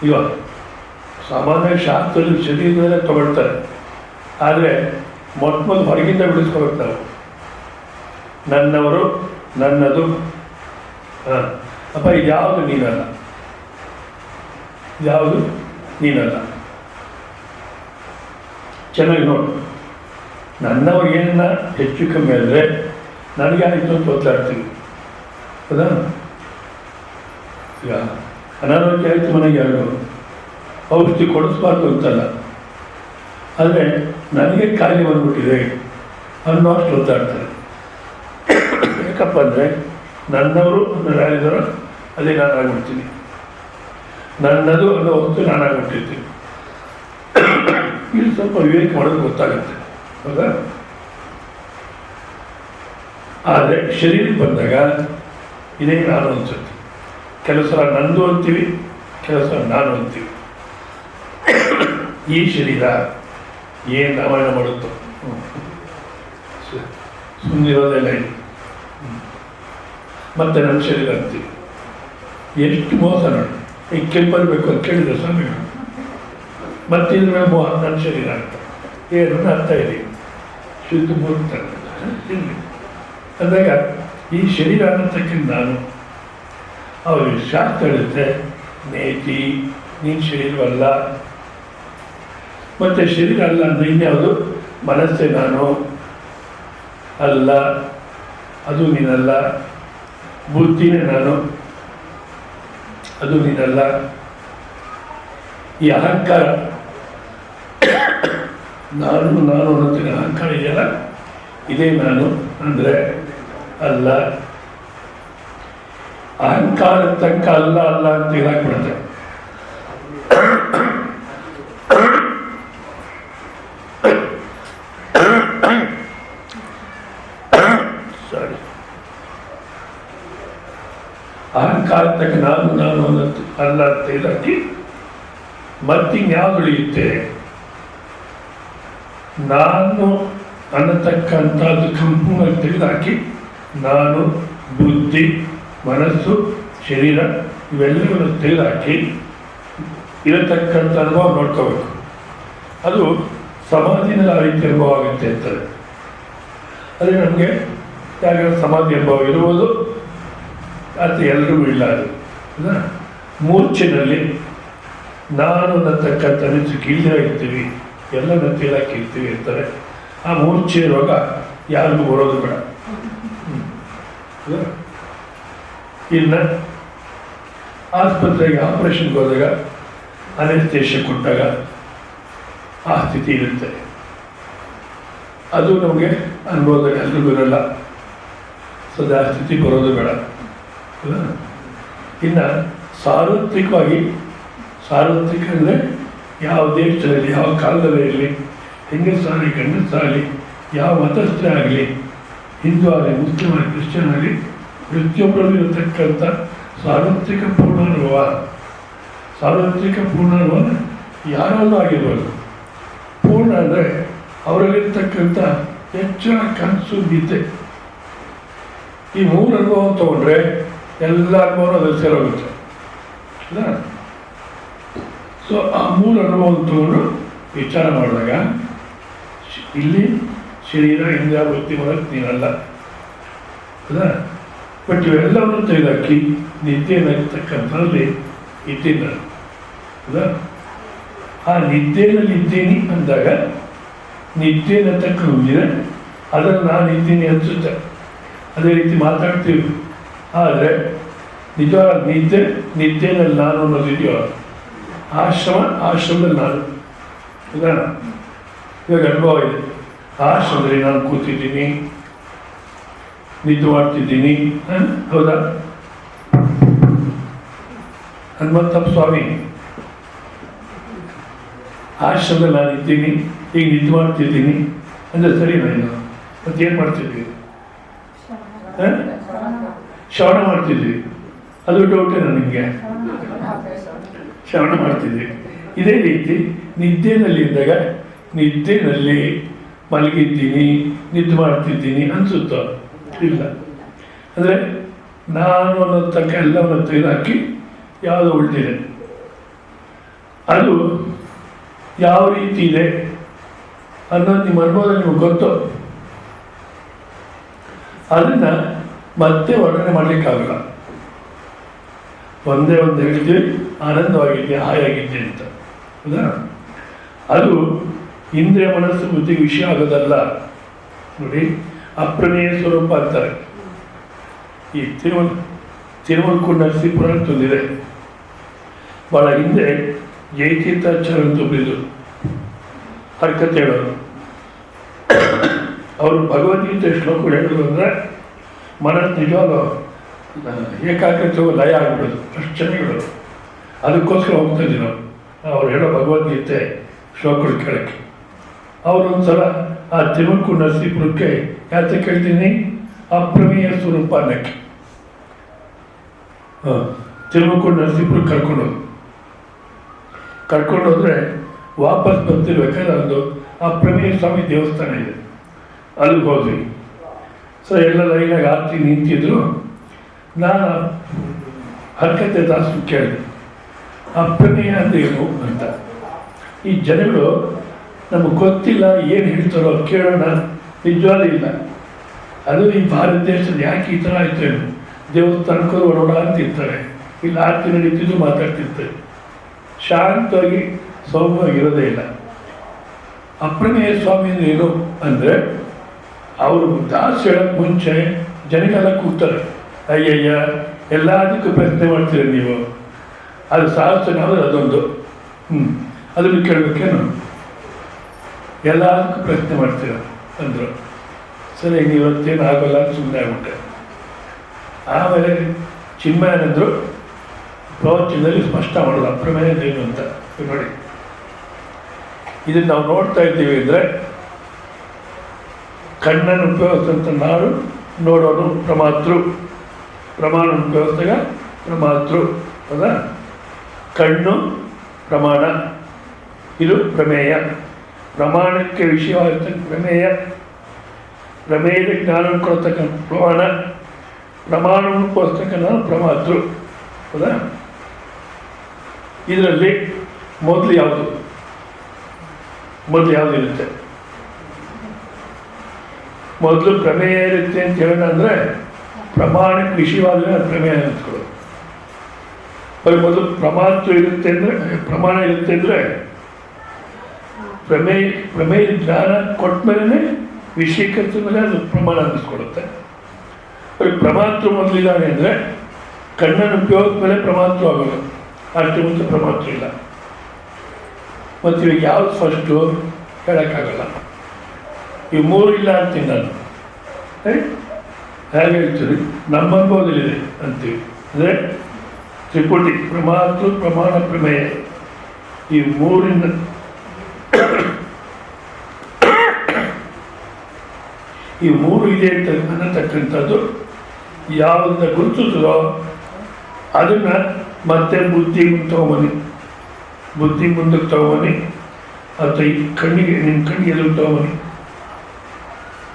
ಇವಾಗ ಸಾಮಾನ್ಯ ಶಾಸ್ತ್ರದಲ್ಲಿ ಶರೀರದಲ್ಲೇ ತಗೊಳ್ತಾರೆ. ಆದರೆ ಮೊದಲು ಹೊರಗಿಂದ ಬಿಡಿಸ್ಕೋಬೇಕು ನಾವು. ನನ್ನವರು, ನನ್ನದು. ಅಪ್ಪ ಇದು ಯಾವುದು ನೀನಲ್ಲ, ಯಾವುದು ನೀನಲ್ಲ. ಚೆನ್ನಾಗಿ ನೋಡು. ನನ್ನವ್ರು ಏನನ್ನ ಹೆಚ್ಚು ಕಮ್ಮಿ ಆದರೆ ನನಗೆ ಆಯಿತು ಅಂತ ಒತ್ತಾಡ್ತೀವಿ. ಹೌದಾ? ಈಗ ಅನಾರೋಗ್ಯ ಆಯಿತು ಮನೆಗೆ ಯಾರು ಔಷಧಿ ಕೊಡಿಸ್ಬಾರ್ದು ಅಂತಲ್ಲ, ಆದರೆ ನನಗೆ ಕಾಯಿಲೆ ಬಂದ್ಬಿಟ್ಟಿದೆ ಅನ್ನೋ ಅಷ್ಟು ಒತ್ತಾಡ್ತಾರೆ. ಯಾಕಪ್ಪ ಅಂದರೆ ನನ್ನವರು ಯಾರಿದ್ದಾರೋ ಅದೇ ನಾನಾಗ್ಬಿಡ್ತೀನಿ, ನನ್ನದು ಅನ್ನೋ ವಸ್ತು ನಾನಾಗ್ಬಿಟ್ಟಿರ್ತೀನಿ. ಇಲ್ಲಿ ಸ್ವಲ್ಪ ವಿವೇಕ ಮಾಡೋದು ಗೊತ್ತಾಗುತ್ತೆ. ಹೌದಾ? ಆದರೆ ಶರೀರಕ್ಕೆ ಬಂದಾಗ ಇದೇ ನಾನು ಅನಿಸುತ್ತೆ. ಕೆಲವು ಸಲ ನಂದು ಅಂತೀವಿ, ಕೆಲವು ಸಲ ನಾನು ಅಂತೀವಿ. ಈ ಶರೀರ ಏನು ರಾಮಾಯಣ ಮಾಡುತ್ತೋ ಸುಮ್ಮನಿರೋದೆಲ್ಲ ಇದೆ. ಮತ್ತೆ ನನ್ನ ಶರೀರ ಅಂತೀವಿ. ಎಷ್ಟು ಮೋಸ ನೋಡಿ. ಈಗ ಕೆಂಪಲ್ಬೇಕು ಅಂತ ಕೇಳಿದ್ರು ಸ್ವಾಮಿಗಳು, ಮತ್ತಿದ್ರ ಮೇಲೆ ಮೋಹ ನನ್ನ ಶರೀರ ಅಂತ ಏನು ಅರ್ಥ ಇದೆ. ಶುದ್ಧ ಮೂರ್ತ ಅಂದಾಗ ಈ ಶರೀರ ಅನ್ನತಕ್ಕಂಥ ನಾನು, ಅವರು ಶಾಸ್ತ್ರ ಹೇಳುತ್ತೆ ನೇತಿ ನೀನು ಶರೀರವಲ್ಲ. ಮತ್ತು ಶರೀರ ಅಲ್ಲ ಅಂದರೆ ಇನ್ಯಾವುದು, ಮನಸ್ಸೇ ನಾನು ಅಲ್ಲ, ಅದು ನೀನಲ್ಲ. ಬುದ್ಧಿನೇ ನಾನು, ಅದು ನೀನಲ್ಲ. ಈ ಅಹಂಕಾರ, ನಾನು ನಾನು ಅನ್ನೋದಕ್ಕೆ ಅಹಂಕಾರ ಇದೆಯಲ್ಲ, ಇದೇ ನಾನು ಅಂದರೆ ಅಲ್ಲ. ಅಹಂಕಾರ ತನಕ ಅಲ್ಲ ಅಲ್ಲ ಅಂತ ಹೇಳಾಕ್ಬಿಡುತ್ತೆ. ಸಾರಿ, ಅಹಂಕಾರ ತಕ್ಕ ನಾನು ನಾನು ಅನ್ನೋದು ಅಲ್ಲ ಅಂತ ಹೇಳಾಕಿ ಮತ್ತಿನ್ಯಾವುದು ಉಳಿಯುತ್ತೆ? ನಾನು ಅನ್ನತಕ್ಕಂಥದ್ದು ಸಂಪೂರ್ಣ ತೆಗೆದುಹಾಕಿ ನಾನು, ಬುದ್ಧಿ, ಮನಸ್ಸು, ಶರೀರ ಇವೆಲ್ಲವನ್ನು ತೆಗೆದುಹಾಕಿ ಇರತಕ್ಕಂಥ ಅನುಭವ ನೋಡ್ಕೋಬೇಕು. ಅದು ಸಮಾಧಿನಲ್ಲಿ ಆ ರೀತಿ ಅನುಭವ ಆಗುತ್ತೆ ಅಂತಾರೆ. ಅದೇ ನಮಗೆ ಯಾವ್ಯಾವ ಸಮಾಧಿ ಅನುಭವ ಇರುವುದು ಅದು ಎಲ್ಲರಿಗೂ ಇಲ್ಲ. ಅದು ಮೂರ್ಛೆನಲ್ಲಿ ನಾನು ಅನ್ನತಕ್ಕಂಥ ಅನಿಸಿಕೆ ಇಲ್ಲದೆ ಇರ್ತೀವಿ, ಎಲ್ಲನ ತೇಲಾಕಿ ಇರ್ತೀವಿ ಅಂತಾರೆ. ಆ ಮೂರ್ಛೆ ರೋಗ ಯಾರಿಗೂ ಬರೋದು ಬೇಡ. ಇನ್ನು ಆಸ್ಪತ್ರೆಗೆ ಆಪರೇಷನ್ಗೆ ಹೋದಾಗ ಅನೆಸ್ಥೇಷಿಯಾ ಕೊಟ್ಟಾಗ ಆ ಸ್ಥಿತಿ ಇರುತ್ತೆ. ಅದು ನಮಗೆ ಅನುಭವದಲ್ಲಿ ಎಲ್ರಿಗೂ ಇರಲ್ಲ. ಸದಾ ಸ್ಥಿತಿ ಬರೋದು ಬೇಡ. ಇನ್ನು ಸಾರ್ವತ್ರಿಕ ಅಂದರೆ ಯಾವ ದೇಶದಲ್ಲಿ ಯಾವ ಕಾಲದಲ್ಲೇ ಇರಲಿ, ಹೆಂಗಸಾಗಲಿ ಗಂಡಸಾಗಲಿ, ಯಾವ ಮತಸ್ಥರೇ ಆಗಲಿ, ಹಿಂದೂ ಆಗಲಿ ಮುಸ್ಲಿಂ ಆಗಲಿ ಕ್ರಿಶ್ಚಿಯನ್ ಆಗಲಿ, ಪ್ರತಿಯೊಬ್ಬರಲ್ಲಿ ಇರತಕ್ಕಂಥ ಸಾರ್ವತ್ರಿಕ ಪೂರ್ಣಾನುಭವ ಯಾರಲ್ಲೂ ಆಗಿರ್ಬೋದು. ಪೂರ್ಣ ಅಂದರೆ ಅವರಲ್ಲಿರ್ತಕ್ಕಂಥ ಹೆಚ್ಚಿನ ಕನಸು ನಿದ್ದೆ. ಈ 3 ಅನುಭವ ತಗೊಂಡ್ರೆ ಎಲ್ಲ ಅನುಭವ ಅದ್ರಲ್ಲಿ ಸೇರೋಗುತ್ತೆ. ಅಲ್ಲ? ಸೊ ಆ 3 ಅನುಭವ ತಗೊಂಡು ವಿಚಾರ ಮಾಡಿದಾಗ ಇಲ್ಲಿ ಶರೀರ ಇಂದ್ರಿಯ ವೃತ್ತಿ ಮಾಡೋಕ್ಕೆ ನೀನಲ್ಲ. ಅಲ್ಲ? ಬಟ್ ಇವೆಲ್ಲವನ್ನು ತೆಗೆದಾಕಿ ನಿದ್ದೆಯಲ್ಲಿರ್ತಕ್ಕಂಥದ್ರಲ್ಲಿ ಇದ್ದೀನಿ ನಾನು. ಅಲ್ಲ? ಆ ನಿದ್ದೆಯಲ್ಲಿ ಇದ್ದೀನಿ ಅಂದಾಗ ನಿದ್ದೆನ ತಕ್ಕೊಂಡಿದೆ, ಅದನ್ನು ನಾನು ಇದ್ದೀನಿ ಅನಿಸುತ್ತೆ. ಅದೇ ರೀತಿ ಮಾತಾಡ್ತೀವಿ. ಆದರೆ ನಿಜವಾದ ನಿದ್ದೆನಲ್ಲಿ ನಾನು ಅನ್ನೋದಿದೆಯೋ, ಆಶ್ರಮದಲ್ಲಿ ನಾನು. ಇವಾಗ ಅನುಭವ ಇದೆ. ಆಶ್ರಮದಲ್ಲಿ ನಾನು ಕೂತಿದ್ದೀನಿ, ನಿದ್ದೆ ಮಾಡ್ತಿದ್ದೀನಿ. ಹೌದಾ? ಹನುಮಂತಪ್ಪ ಸ್ವಾಮಿ ಆಶ್ರಮದಲ್ಲಿ ನಾನು ಇದ್ದೀನಿ, ಈಗ ನಿದ್ದೆ ಮಾಡ್ತಿದ್ದೀನಿ ಅಂದರೆ ಸರಿ ನಾನು ಮತ್ತೇನು ಮಾಡ್ತಿದ್ವಿ? ಶ್ರವಣ ಮಾಡ್ತಿದ್ವಿ. ಅದು ಡೌಟೇನಾ ನಿಮಗೆ? ಶ್ರವಣ ಮಾಡ್ತಿದ್ವಿ. ಇದೇ ರೀತಿ ನಿದ್ದೆನಲ್ಲಿದ್ದಾಗ ನಿದ್ದೆನಲ್ಲಿ ಮಲಗಿದ್ದೀನಿ, ನಿದ್ದೆ ಮಾಡ್ತಿದ್ದೀನಿ ಅನಿಸುತ್ತೋ? ಇಲ್ಲ. ಅಂದರೆ ನಾನು ಅನ್ನೋತಕ್ಕ ಎಲ್ಲವನ್ನು ತೆಗೆದುಹಾಕಿ ಯಾವುದು ಉಳಿದಿದೆ, ಅದು ಯಾವ ರೀತಿ ಇದೆ ಅನ್ನೋದು ನಿಮ್ಮ ಅನುಭವದಲ್ಲಿ ನಿಮಗೆ ಗೊತ್ತು. ಅದನ್ನು ಮತ್ತೆ ವರ್ಣನೆ ಮಾಡಲಿಕ್ಕಾಗಲ್ಲ. ಒಂದೇ ಒಂದು ಹೇಳಿದ್ವಿ, ಆನಂದವಾಗಿದ್ದೆ, ಹಾಯಾಗಿದ್ದೆ ಅಂತ. ಹೌದಾ? ಅದು ಇಂದ್ರಿಯ ಮನಸ್ಸು ಬುದ್ಧಿ ವಿಷಯ ಆಗೋದಲ್ಲ. ನೋಡಿ, ಅಪ್ರಮೇಯ ಸ್ವರೂಪ ಅಂತಾರೆ. ಈ ತಿರುಮಲ್ಕುಂಡ ನರಸೀಪುರ ಅಂತಂದಿದೆ. ಭಾಳ ಹಿಂದೆ ಜಯತೀರ್ಥಾಚಾರ್ಯ ಅಂತ ಒಬ್ಬರಿದ್ರು, ಹರ್ಕತೆ ಹೇಳೋರು. ಅವರು ಭಗವದ್ಗೀತೆ ಶ್ಲೋಕಗಳು ಹೇಳೋದು ಅಂದರೆ ಮನಸ್ಸು ನಿಜವಾಗ್ಲೂ ಏಕಾಗ್ರತೆ ಲಯ ಆಗಿಬಿಡೋದು. ಅಷ್ಟು ಚೆನ್ನಾಗಿ ಹೇಳೋದು. ಅದಕ್ಕೋಸ್ಕರ ಹೋಗ್ತಾ ಇದ್ದೀವಿ ನಾವು ಅವ್ರು ಹೇಳೋ ಭಗವದ್ಗೀತೆ ಶ್ಲೋಕಗಳು ಕೇಳೋಕ್ಕೆ. ಅವರೊಂದ್ಸಲ ಆ ತಿರುಮಲ್ಕುಂಡ ನರಸೀಪುರಕ್ಕೆ ಯಾಕೆ ಕೇಳ್ತೀನಿ, ಅಪ್ರಮೇಯ ಸ್ವರೂಪ ಅನ್ನಕ್ಕೆ. ತಿರುಮಲ್ಕುಂಡ ನರಸೀಪುರಕ್ಕೆ ಕರ್ಕೊಂಡೋದ್ರೆ ವಾಪಸ್ ಬರ್ತಿರ್ಬೇಕಾದ್ರೆ ಒಂದು ಅಪ್ರಮೇಯ ಸ್ವಾಮಿ ದೇವಸ್ಥಾನ ಇದೆ, ಅಲ್ಲಿಗೆ ಹೋದ್ವಿ. ಸೊ ಎಲ್ಲ ಲೈನಾಗಿ ಆರ್ತಿ ನಿಂತಿದ್ರು. ನಾನು ಹರ್ಕತೆ ದಾಸರು ಕೇಳಿದೆ, ಅಪ್ರಮೇಯ ಅಂದ್ರೇನು ಅಂತ. ಈ ಜನಗಳು ನಮಗೆ ಗೊತ್ತಿಲ್ಲ, ಏನು ಹೇಳ್ತಾರೋ ಕೇಳೋಣ, ನಿಜವಾಗ್ಲೂ ಇಲ್ಲ. ಅದು ಈ ಭಾರತ ದೇಶದಲ್ಲಿ ಯಾಕೆ ಈ ಥರ ಆಯ್ತು ಏನು, ದೇವಸ್ಥಾನಕ್ಕೂ ಒಡೋಡ ಅಂತಿರ್ತಾರೆ, ಇಲ್ಲಿ ಆರ್ತಿ ನಡೀತಿದ್ದು ಮಾತಾಡ್ತಿರ್ತಾರೆ, ಶಾಂತವಾಗಿ ಸೌಮ್ಯವಾಗಿರೋದೇ ಇಲ್ಲ. ಅಪ್ರಮೇಯ ಸ್ವಾಮಿ ಏನು ಅಂದರೆ ಅವರು ದಾಸ ಹೇಳೋಕ್ಕೆ ಮುಂಚೆ ಜನಗಳೆಲ್ಲ ಕೂಗ್ತಾರೆ, ಅಯ್ಯಯ್ಯ ಎಲ್ಲದಕ್ಕೂ ಪ್ರಶ್ನೆ ಮಾಡ್ತೀರ ನೀವು, ಅದು ಸಾಹಸನ ಅಂದರೆ ಅದೊಂದು ಅದನ್ನು ಕೇಳಬೇಕೇನು, ಎಲ್ಲದಕ್ಕೂ ಪ್ರಶ್ನೆ ಮಾಡ್ತೀರ ಅಂದರು. ಸರಿ, ನೀವತ್ತೇನು ಆಗೋಲ್ಲ ಅಂತ ಸುಮ್ಮನೆ ಆಗ್ಬಿಟ್ಟೆ. ಆಮೇಲೆ ಚಿನ್ಮಯನಂದರು ಪ್ರವಚನದಲ್ಲಿ ಸ್ಪಷ್ಟ ಮಾಡೋದು ಅಪ್ರಮೇಯದೇನು ಅಂತ. ನೋಡಿ, ಇದನ್ನು ನಾವು ನೋಡ್ತಾ ಇದ್ದೀವಿ ಅಂದರೆ ಕಣ್ಣನ್ನು ಉಪಯೋಗಿಸಿದಂಥ ನಾಡು ನೋಡೋನು ಪ್ರಮಾತೃ, ಪ್ರಮಾಣ ಉಪಯೋಗಿಸಿದಾಗ ಪ್ರಮಾತೃ. ಹೌದಾ? ಕಣ್ಣು ಪ್ರಮಾಣ, ಇದು ಪ್ರಮೇಯ. ಪ್ರಮಾಣಕ್ಕೆ ವಿಷಯವಾಗಿರ್ತಕ್ಕ ಪ್ರಮೇಯ, ಪ್ರಮೇಯದ ಜ್ಞಾನ ಕೊಡ್ತಕ್ಕಂಥ ಪ್ರಮಾಣ, ಪ್ರಮಾಣವನ್ನು ಕೊಡ್ತಕ್ಕಂಥ ಪ್ರಮಾತೃ. ಹೌದಾ? ಇದರಲ್ಲಿ ಮೊದಲು ಯಾವುದಿರುತ್ತೆ? ಮೊದಲು ಪ್ರಮೇಯ ಇರುತ್ತೆ ಅಂತ ಹೇಳೋಣ ಅಂದರೆ ಪ್ರಮಾಣಕ್ಕೆ ವಿಷಯವಾದರೆ ಪ್ರಮೇಯ ಅನಿಸ್ಕೊಳ್ಳೋದು. ಮೊದಲು ಪ್ರಮಾತೃ ಇರುತ್ತೆ ಅಂದರೆ, ಪ್ರಮಾಣ ಇರುತ್ತೆ ಅಂದರೆ ಪ್ರಮೇಯ ಜ್ಞಾನ ಕೊಟ್ಟ ಮೇಲೆ ವಿಷಯೀಕರಿಸಿದ ಮೇಲೆ ಅದು ಪ್ರಮಾಣ ಅನ್ನಿಸ್ಕೊಡುತ್ತೆ. ಪ್ರಮಾತೃ ಮೊದಲಿದ್ದಾನೆ ಅಂದರೆ ಕಣ್ಣನ್ನು ಉಪಯೋಗದ ಮೇಲೆ ಪ್ರಮಾತೃ ಆಗೋದು, ಅಷ್ಟು ಮುಂಚೆ ಪ್ರಮಾತೃ ಇಲ್ಲ. ಮತ್ತು ಇವಾಗ ಯಾವ್ದು ಫಸ್ಟು ಹೇಳೋಕ್ಕಾಗಲ್ಲ. ಈ ಮೂರು ಇಲ್ಲ ಅಂತೀನಿ ನಾನು. ಹೇಗೆ ಹೇಳ್ತೀವಿ, ನಮ್ಮ ಅನುಭವದಲ್ಲಿದೆ ಅಂತೀವಿ. ಅಂದರೆ ತ್ರಿಪುಟಿ, ಪ್ರಮಾತೃ, ಪ್ರಮಾಣ, ಪ್ರಮೇಯ, ಈ ಮೂರಿನ ಈ ಮೂರು ಇದೆ ಅನ್ನತಕ್ಕಂಥದ್ದು ಯಾವುದನ್ನ ಗುರುತಿಸೋ ಅದನ್ನು ಮತ್ತೆ ಬುದ್ಧಿ ಮುಂದೆ ತಗೊಂಬನ್ನಿ ಅಥವಾ ಈ ಕಣ್ಣಿಗೆ, ನಿಮ್ಮ ಕಣ್ಣಿಗೆ ಎದುರು ತಗೊಂಬನ್ನಿ.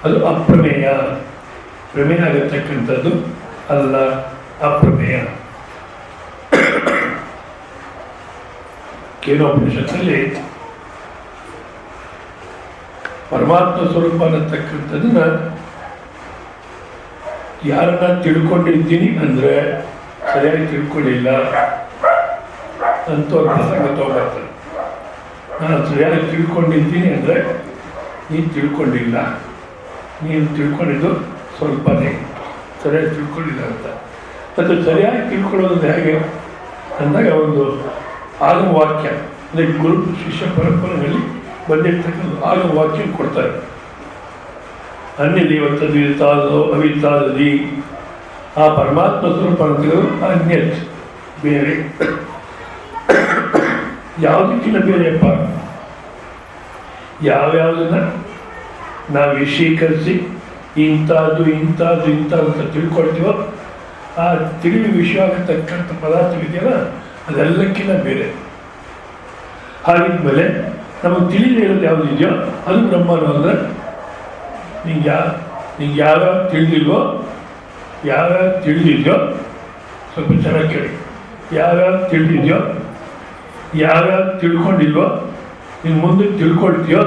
ಅದು ಅಪ್ರಮೇಯ. ಪ್ರಮೇಯ ಆಗತಕ್ಕಂಥದ್ದು ಅಲ್ಲ, ಅಪ್ರಮೇಯ. ಕೇನೋಪನಿಷತ್ತಲ್ಲಿ ಪರಮಾತ್ಮ ಸ್ವರೂಪ ಅನ್ನತಕ್ಕಂಥದ್ದನ್ನ ಯಾರನ್ನ ತಿಳ್ಕೊಂಡಿದ್ದೀನಿ ಅಂದರೆ ಸರಿಯಾಗಿ ತಿಳ್ಕೊಳ್ಳಿಲ್ಲ ಅಂತವ್ರ ಪ್ರಸಂಗ ತಗೋಬರ್ತಾರೆ. ನಾನು ಸರಿಯಾಗಿ ತಿಳ್ಕೊಂಡಿದ್ದೀನಿ ಅಂದರೆ ನೀನು ತಿಳ್ಕೊಂಡಿಲ್ಲ, ನೀನು ತಿಳ್ಕೊಂಡಿದ್ದು ಸ್ವಲ್ಪನೇ, ಸರಿಯಾಗಿ ತಿಳ್ಕೊಂಡಿಲ್ಲ ಅಂತ. ಮತ್ತು ಸರಿಯಾಗಿ ತಿಳ್ಕೊಳ್ಳೋದು ಹೇಗೆ ಅಂದಾಗ ಒಂದು ಆಗಮ ವಾಕ್ಯ, ಅಂದರೆ ಗುರು ಶಿಷ್ಯ ಪರಂಪರೆಯಲ್ಲಿ ಬಂದಿರ್ತಕ್ಕಂಥ ಆಗಮ ವಾಕ್ಯ ಕೊಡ್ತಾರೆ. ಅನ್ಯದೇವತದ್ವಿತಾದೋ ಅವಿತಾದದಿ, ಆ ಪರಮಾತ್ಮ ಸ್ವರೂಪ ಅಂತೇಳಿ ಅನ್ಯತ್, ಬೇರೆ. ಯಾವುದಕ್ಕಿಂತ ಬೇರೆಯಪ್ಪ, ಯಾವ್ಯಾವುದನ್ನ ನಾವು ವಿಷೀಕರಿಸಿ ಇಂಥದ್ದು ಇಂಥದ್ದು ಇಂಥದ್ದು ಅಂತ ತಿಳ್ಕೊಳ್ತೀವೋ ಆ ತಿಳಿದು ವಿಷಯ ಆಗತಕ್ಕಂಥ ಪದಾರ್ಥವಿದೆಯಲ್ಲ ಅದೆಲ್ಲಕ್ಕಿಂತ ಬೇರೆ. ಹಾಗಿದ್ಮೇಲೆ ನಮಗೆ ತಿಳಿದೇ ಇರೋದು ಯಾವುದಿದೆಯೋ ಅದು ಬ್ರಹ್ಮನು. ಅಂದರೆ ನಿಂಗೆ ಯಾವ್ಯಾವ ತಿಳಿದಿಲ್ವೋ, ಯಾವ್ಯಾವ ತಿಳಿದಿದೆಯೋ ಸ್ವಲ್ಪ ಚೆನ್ನಾಗಿ ಕೇಳಿ, ಯಾವ್ಯಾವ ತಿಳಿದಿದೆಯೋ, ಯಾವ್ಯಾವ ತಿಳ್ಕೊಂಡಿಲ್ವೋ, ನೀನು ಮುಂದೆ ತಿಳ್ಕೊಳ್ತೀಯೋ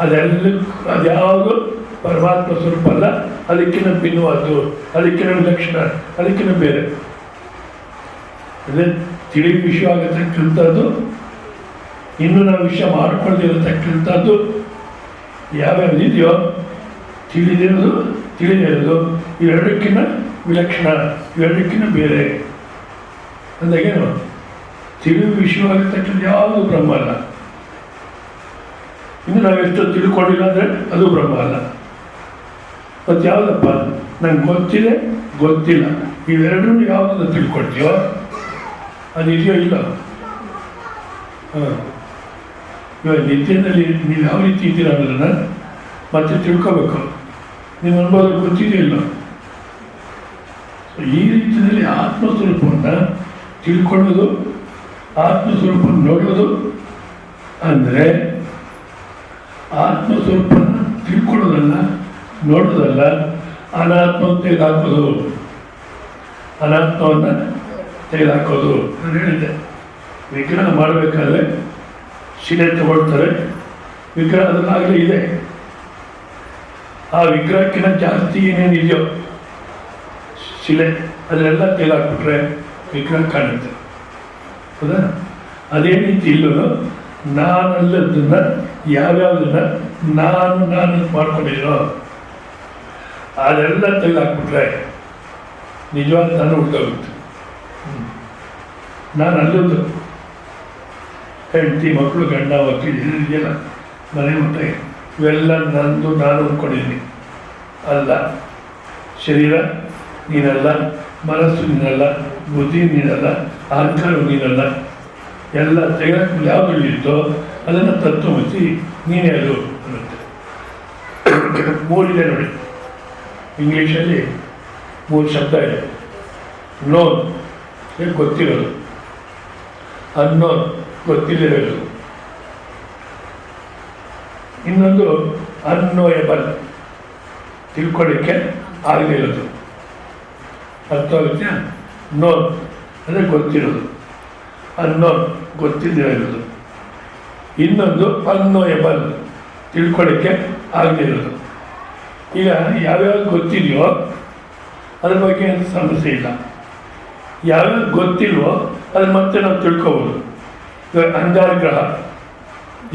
ಅದ್ಯಾವುದು ಪರಮಾತ್ಮ ಸ್ವರೂಪ ಅಲ್ಲ, ಅದಕ್ಕಿಂತ ಭಿನ್ನವಾದ್ದು, ಅದಕ್ಕಿಂತ ಲಕ್ಷಣ, ಅದಕ್ಕಿಂತ ಬೇರೆ. ಅದೇ ತಿಳಿ ವಿಷಯ ಆಗತಕ್ಕಂಥದ್ದು, ಇನ್ನು ನಾವು ವಿಷಯ ಮಾಡಿಕೊಳ್ಳದಿರತಕ್ಕಂಥದ್ದು ಯಾವ್ಯಾವ್ದು ಇದೆಯೋ, ತಿಳಿದಿರೋದು ಇವೆರಡಕ್ಕಿಂತ ವಿಲಕ್ಷಣ, ಇವೆರಡಕ್ಕಿಂತ ಬೇರೆ ಅಂದಾಗೇನು ತಿಳಿವು ವಿಷಯವಾಗಿರ್ತಕ್ಕಂಥ ಯಾವುದು ಬ್ರಹ್ಮ ಅಲ್ಲ. ಇನ್ನು ನಾವೆಷ್ಟು ತಿಳ್ಕೊಂಡಿಲ್ಲ ಅಂದರೆ ಅದು ಬ್ರಹ್ಮ ಅಲ್ಲ. ಮತ್ತು ಯಾವುದಪ್ಪ, ನಂಗೆ ಗೊತ್ತಿದೆ ಗೊತ್ತಿಲ್ಲ ಇವೆರಡೂ ಯಾವುದನ್ನು ತಿಳ್ಕೊಳ್ತೀಯೋ ಅದು ಇದೆಯೋ ಇಲ್ಲ. ಇವಾಗ ನಿತ್ಯದಲ್ಲಿ ನೀವು ಯಾವ ರೀತಿ ಇದ್ದೀರ ಅನ್ನೋದನ್ನ ಮತ್ತೆ ತಿಳ್ಕೋಬೇಕು. ನಿಮ್ಮ ಅನುಭವ ಗೊತ್ತಿದೆಯೋ ಇಲ್ಲ. ಈ ರೀತಿಯಲ್ಲಿ ಆತ್ಮಸ್ವರೂಪವನ್ನು ತಿಳ್ಕೊಳ್ಳೋದು, ಆತ್ಮಸ್ವರೂಪವನ್ನು ನೋಡೋದು ಅಂದರೆ ಆತ್ಮಸ್ವರೂಪವನ್ನು ತಿಳ್ಕೊಳ್ಳೋದಲ್ಲ, ನೋಡೋದಲ್ಲ, ಅನಾತ್ಮವನ್ನು ತೆಗೆದುಹಾಕೋದು, ಅನಾತ್ಮವನ್ನು ತೆಗೆದುಹಾಕೋದು. ನಾನು ಹೇಳಿದ್ದೆ, ವಿಗ್ರಹ ಮಾಡಬೇಕಾದ್ರೆ ಶಿಲೆ ತಗೊಳ್ತಾರೆ, ವಿಗ್ರಹ ಅದನ್ನಾಗಲೇ ಇದೆ, ಆ ವಿಗ್ರಹಕ್ಕಿಂತ ಜಾಸ್ತಿ ಏನೇನಿದೆಯೋ ಶಿಲೆ ಅದನ್ನೆಲ್ಲ ತೆಗೆದುಹಾಕ್ಬಿಟ್ರೆ ವಿಗ್ರಹ ಕಾಣುತ್ತೆ. ಹೌದಾ? ಅದೇ ರೀತಿ ಇಲ್ಲೂ ನಾನಲ್ಲದನ್ನು ಯಾವ್ಯಾವುದನ್ನು ನಾನು ಮಾಡ್ಕೊಂಡಿದ್ದೀನೋ ಅದೆಲ್ಲ ತೆಗೆದುಹಾಕ್ಬಿಟ್ರೆ ನಿಜವಾದ ನಾನು ಹುಟ್ಟೋಗುತ್ತೆ. ನಾನು ಅಲ್ಲದ್ದು ಹೆಂಡತಿ, ಮಕ್ಕಳು, ಗಂಡ, ವಕೀಲ ಇದೆಯಲ್ಲ, ಮನೆ ಮುಟ್ಟೆ ಇವೆಲ್ಲ ನಂದು, ನಾನು ಅಂದ್ಕೊಂಡಿದ್ದೀನಿ. ಅಲ್ಲ, ಶರೀರ ನೀನಲ್ಲ, ಮನಸ್ಸು ನೀನಲ್ಲ, ಬುದ್ಧಿ ನೀನಲ್ಲ, ಅಹಂಕಾರ ನೀನಲ್ಲ. ಎಲ್ಲ ತೆಗೆದು ಯಾವುದು ಇತ್ತೋ ಅದನ್ನು ತತ್ವಮಸಿ ನೀನೇ ಅದು ಅನ್ನುತ್ತೆ. ಮೂರಿದೆ ನೋಡಿ, ಇಂಗ್ಲೀಷಲ್ಲಿ 3 ಶಬ್ದ ಇದೆ. ನೋನ್ ಗೊತ್ತಿರೋದು, ಅನ್ನೋನ್ ಗೊತ್ತಿಲ್ಲದಿರೋದು, ಇನ್ನೊಂದು ಅನ್ನೋಯಬಲ್ ತಿಳ್ಕೊಳ್ಳಿಕ್ಕೆ ಆಗದೇ ಇರೋದು. ಅರ್ಥ ಆಗುತ್ತೆ? ನೋನ್ ಅಂದರೆ ಗೊತ್ತಿರೋದು, ಅನ್ನೋನ್ ಗೊತ್ತಿಲ್ಲದೆ ಇರೋದು. ಇನ್ನೊಂದು ಅನ್ನೋಯಬಲ್ ತಿಳ್ಕೊಳ್ಳಿಕ್ಕೆ ಆಗದೇ ಇರೋದು. ಈಗ ಯಾವ್ಯಾವ ಗೊತ್ತಿದೆಯೋ ಅದ್ರ ಬಗ್ಗೆ ಏನು ಸಮಸ್ಯೆ ಇಲ್ಲ. ಯಾವ್ಯಾವ ಗೊತ್ತಿಲ್ವೋ ಅದು ಮತ್ತೆ ನಾವು ತಿಳ್ಕೊಬೋದು. ಇವಾಗ ಅಂಗಾರ ಗ್ರಹ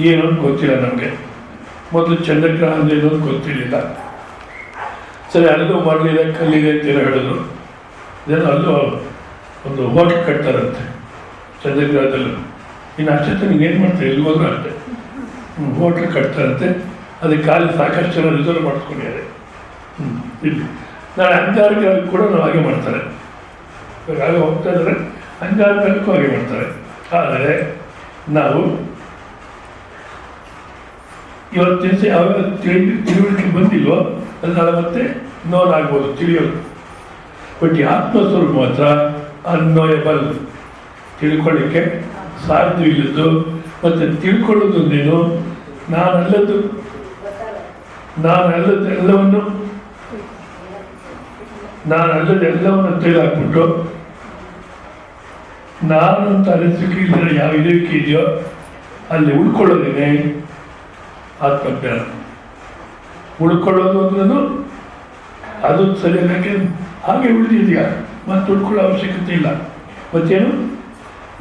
ಏನು ಅಂತ ಗೊತ್ತಿಲ್ಲ ನಮಗೆ. ಮೊದಲು ಚಂದ್ರಗ್ರಹ ಅಂದರೆ ಏನು ಅಂತ ಗೊತ್ತಿರಲಿಲ್ಲ. ಸರಿ, ಅಲ್ಲೂ ಮರಳಿದೆ ಕಲ್ಲಿದೆ ಅಂತೆಲ್ಲ ಹೇಳಿದ್ರು. ಇದೇನೋ ಅಲ್ಲೂ ಒಂದು ಹೋಟ್ಲ್ ಕಟ್ತಾರಂತೆ ಚಂದ್ರಗ್ರಹದಲ್ಲೂ. ಇನ್ನು ಅಷ್ಟೇ ಏನು ಮಾಡ್ತಾರೆ, ಎಲ್ಲಿ ಹೋದ್ರು ಅಷ್ಟೇ ಹೋಟ್ಲ್ ಕಟ್ತಾರಂತೆ. ಅದಕ್ಕೆ ಖಾಲಿ ಸಾಕಷ್ಟು ಜನ ರಿಸರ್ವ್ ಮಾಡಿಸ್ಕೊಂಡಿದ್ದಾರೆ. ಇಲ್ಲಿ ನಾಳೆ ಅಂಗಾರಗ್ರಹಕ್ಕೆ ಕೂಡ ನಾವು ಹಾಗೆ ಮಾಡ್ತಾರೆ. ಇವಾಗ ಹಾಗೆ ಹೋಗ್ತಾ ಇದ್ದಾರೆ, ಅಂಗಾರಗ್ರಹಕ್ಕೂ ಹಾಗೆ ಮಾಡ್ತಾರೆ. ಆದರೆ ನಾವು ಇವತ್ತಿನ ದಿವಸ ಯಾವ್ಯಾವ ತಿಳುವಳಿಕೆ ಬಂದಿಲ್ವೋ ಅದು ನಾಳೆ ಮತ್ತೆ ನೋವಾಗ್ಬೋದು ತಿಳಿಯೋದು. ಬಟ್ ಈ ಆತ್ಮಸ್ವರೂಪ ಮಾತ್ರ ಅನ್ವಯಬಲ್, ತಿಳ್ಕೊಳ್ಳಿಕ್ಕೆ ಸಾಧ್ಯ ಇಲ್ಲದ್ದು. ಮತ್ತು ತಿಳ್ಕೊಳ್ಳೋದೊಂದೇನು, ನಾನಲ್ಲದ್ದು ಎಲ್ಲವನ್ನು ತೆಗೆದುಹಾಕ್ಬಿಟ್ಟು ನಾನು ಅಂತ ಅನಿಸಿಕೆ ಇಲ್ಲದೆ ಯಾವ ಇರುವಿಕೆ ಇದೆಯೋ ಅಲ್ಲಿ ಉಳ್ಕೊಳ್ಳೋದೇನೆ ಆತ್ಮಜ್ಞಾನ. ಉಳ್ಕೊಳ್ಳೋದು ಅಂದ್ರೂ ಅದು ಸರಿಯಾಗಿ ಹಾಗೆ ಉಳಿದಿದೆಯಾ, ಮತ್ತೆ ಉಳ್ಕೊಳ್ಳೋ ಅವಶ್ಯಕತೆ ಇಲ್ಲ. ಮತ್ತೇನು,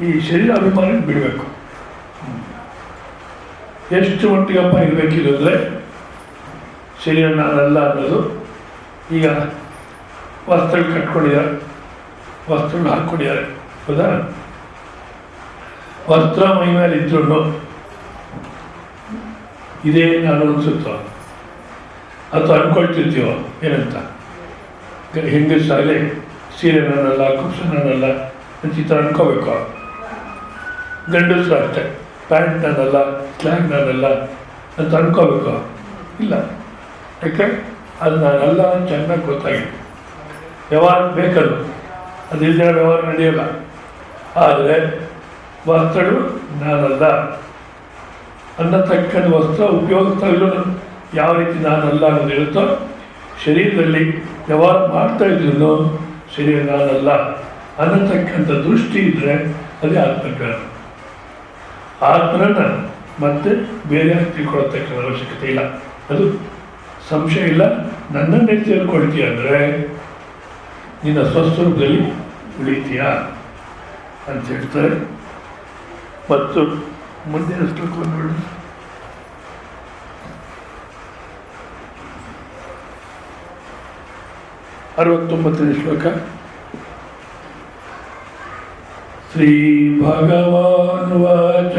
ಈ ಶರೀರ ಅಭಿಮಾನ ಬಿಡಬೇಕು. ಎಷ್ಟು ಮಟ್ಟಿಗಪ್ಪ ಇರಬೇಕಿದ್ರೆ ಶರೀರ ನಾನಲ್ಲ ಅನ್ನೋದು. ಈಗ ವಸ್ತ್ರಗಳು ಕಟ್ಕೊಂಡಿದ್ದಾರೆ, ವಸ್ತ್ರಗಳು ಹಾಕ್ಕೊಂಡಿದ್ದಾರೆ, ಹೌದಾ? ವಸ್ತ್ರ ಮೈ ಮೇಲೆ ಇದ್ರು ಇದೇ ನಾನು ಅನಿಸುತ್ತೋ ಅಥವಾ ಅಂದ್ಕೊಳ್ತಿರ್ತೀವೋ ಏನಂತ, ಹೆಂಗಸಾಗಲೇ ಸೀರೆ ನಾನಲ್ಲ, ಕುಪ್ಸ ನಾನಲ್ಲ ಅಂತ ಈ ಥರ ಅನ್ಕೋಬೇಕು. ಗಂಡಸರು ಅಷ್ಟೇ, ಪ್ಯಾಂಟ್ ನಾನಲ್ಲ, ಸ್ಲ್ಯಾಂಗ್ ನಾನಲ್ಲ ಅಂತ ಅನ್ಕೋಬೇಕು. ಇಲ್ಲ, ಯಾಕೆ ಅದು ನಾನಲ್ಲ ಅಂತ ಚೆನ್ನಾಗಿ ಗೊತ್ತಾಗಿದೆ. ವ್ಯವಹಾರ ಬೇಕದು, ಅದಿಲ್ಲದೆ ವ್ಯವಹಾರ ನಡೆಯೋಲ್ಲ. ಆದರೆ ವಸ್ತ್ರಗಳು ನಾನಲ್ಲ ಅನ್ನತಕ್ಕಂಥ ವಸ್ತ್ರ ಉಪಯೋಗಿಸ್ತಾಗಲೂ ಯಾವ ರೀತಿ ನಾನಲ್ಲ ಅನ್ನೋದಿರುತ್ತೋ, ಶರೀರದಲ್ಲಿ ವ್ಯವಹಾರ ಮಾಡ್ತಾ ಇದ್ರು ಶರೀರ ನಾನಲ್ಲ ಅನ್ನತಕ್ಕಂಥ ದೃಷ್ಟಿ ಇದ್ದರೆ ಅದೇ ಆತ್ಮಜ್ಞಾನ. ಆತ್ಮನ ಮತ್ತೆ ಬೇರೆ ತಿಳ್ಕೊಳ್ತಕ್ಕಂಥ ಅವಶ್ಯಕತೆ ಇಲ್ಲ. ಅದು ಸಂಶಯ ಇಲ್ಲ. ನನ್ನನ್ನೇ ತಿಳ್ಕೊಳ್ತೀಯ ಅಂದರೆ ನಿನ್ನ ಸ್ವಸ್ವರೂಪದಲ್ಲಿ ಉಳಿತೀಯಾ ಅಂತ ಹೇಳ್ತಾರೆ. ಮತ್ತು ಮುಂದಿನ ಶ್ಲೋಕವನ್ನು ನೋಡಿ. 69ನೇ ಶ್ಲೋಕ. ಶ್ರೀ ಭಗವಾನುವಾಚ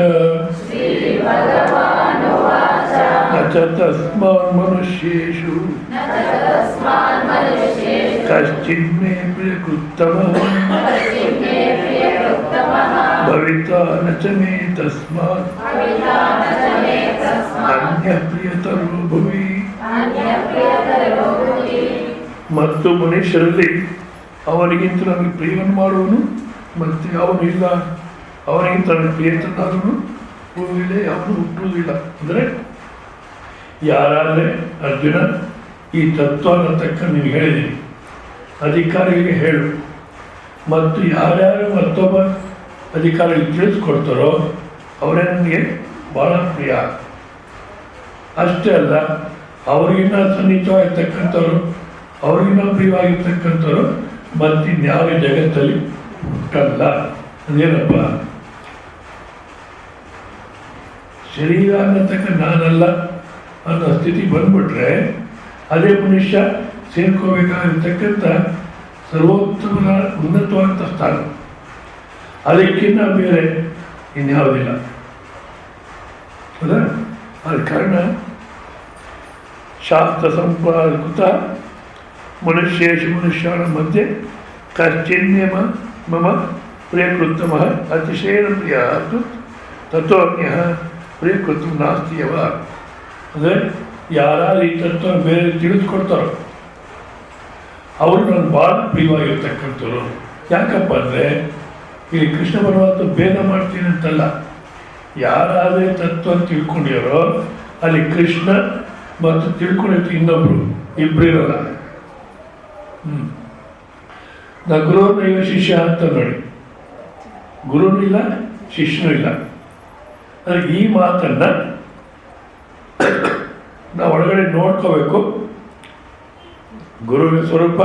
ನ ಚ ತಸ್ಮಾನ್ ಮನುಷ್ಯೇಷು ಕಶ್ಚಿತ್ ಮೇ ಪ್ರಿಯಕೃತ್ತಮಃ ಭವಿತಾ ನ ಚ ಮೇ ತಸ್ಮಾತ್ ಅನ್ಯಃ ಪ್ರಿಯತರೋ ಭುವಿ. ಮತ್ತು ಮನುಷ್ಯರಲ್ಲಿ ಅವನಿಗಿಂತ ನನಗೆ ಪ್ರಿಯವನ್ನು ಮಾಡುವನು ಮತ್ತು ಅವನು ಇಲ್ಲ, ಅವನಿಗಿಂತ ನನಗೆ ಪ್ರಿಯತನಾದವನು ಭೂಮಿಲೇ ಅವನು ಹುಟ್ಟುವುದಿಲ್ಲ. ಅಂದರೆ ಯಾರಾದರೆ ಅರ್ಜುನ ಈ ತತ್ವ ಅನ್ನತಕ್ಕ ನೀವು ಹೇಳಿದ್ದೀನಿ, ಅಧಿಕಾರಿಗಳಿಗೆ ಹೇಳು. ಮತ್ತು ಯಾರ್ಯಾರು ಮತ್ತೊಬ್ಬ ಅಧಿಕಾರಿಗಳಿಗೆ ತಿಳಿಸ್ಕೊಡ್ತಾರೋ ಅವರೇ ನನಗೆ ಭಾಳ ಪ್ರಿಯ. ಅಷ್ಟೇ ಅಲ್ಲ, ಅವ್ರಿಗಿನ್ನ ಸನ್ನಿಹಿತವಾಗಿರ್ತಕ್ಕಂಥವ್ರು, ಅವ್ರಿಗಿನ್ನ ಪ್ರಿಯವಾಗಿರ್ತಕ್ಕಂಥವ್ರು ಮತ್ತಿನ್ಯಾವ ಜಗತ್ತಲ್ಲಿ ಹುಟ್ಟಲ್ಲ. ಅದೇನಪ್ಪ, ಶರೀರ ಅನ್ನತಕ್ಕ ನಾನಲ್ಲ ಅನ್ನೋ ಸ್ಥಿತಿ ಬಂದ್ಬಿಟ್ರೆ ಅದೇ ಮನುಷ್ಯ ಸೇರ್ಕೋಬೇಕಾಗಿರ್ತಕ್ಕಂಥ ಸರ್ವೋತ್ತಮ ಉನ್ನತವಾದಂಥ ಸ್ಥಾನ. ಅದಕ್ಕಿಂತ ಬೇರೆ ಇನ್ಯಾವುದಿಲ್ಲ. ಹೌದಾ? ಆದ ಕಾರಣ ಶಾಸ್ತ್ರ ಸಂಪಾದಕೃತ ಮನುಷ್ಯೇಷು ಮನುಷ್ಯರ ಮಧ್ಯೆ ಕಶ್ಚಿನ್ಯಮ ಮಮ ಪ್ರಿಯಕೃತ್ತಮಃ ಅತಿಶಯನ ಪ್ರಿಯ ತತ್ವಜ್ಞ ಪ್ರಿಯಕೃತ ನಾಸ್ತಿಯವ. ಅಂದರೆ ಯಾರು ಈ ತತ್ವ ಬೇರೆ ತಿಳಿದುಕೊಡ್ತಾರೋ ಅವರು ನಾನು ಭಾಳ ಪ್ರಿಯವಾಗಿರ್ತಕ್ಕಂಥವ್ರು. ಯಾಕಪ್ಪ ಅಂದರೆ ಇಲ್ಲಿ ಕೃಷ್ಣ ಪರಮಾತ್ಮ ಭೇದ ಮಾಡ್ತೀನಿ ಅಂತಲ್ಲ, ಯಾರಾದರೆ ತತ್ವ ತಿಳ್ಕೊಂಡಿರೋ ಅಲ್ಲಿ ಕೃಷ್ಣ ಮತ್ತು ತಿಳ್ಕೊಂಡಿರ್ತ ಇನ್ನೊಬ್ರು ಇಬ್ಬರು ಇರೋಲ್ಲ. ನಾ ಗುರುವನ್ನೈವ ಶಿಷ್ಯ ಅಂತ ನೋಡಿ, ಗುರುನೂ ಇಲ್ಲ ಶಿಷ್ಯನೂ ಇಲ್ಲ. ಅಂದರೆ ಈ ಮಾತನ್ನು ನಾವು ಒಳಗಡೆ ನೋಡ್ಕೋಬೇಕು. ಗುರುವಿನ ಸ್ವರೂಪ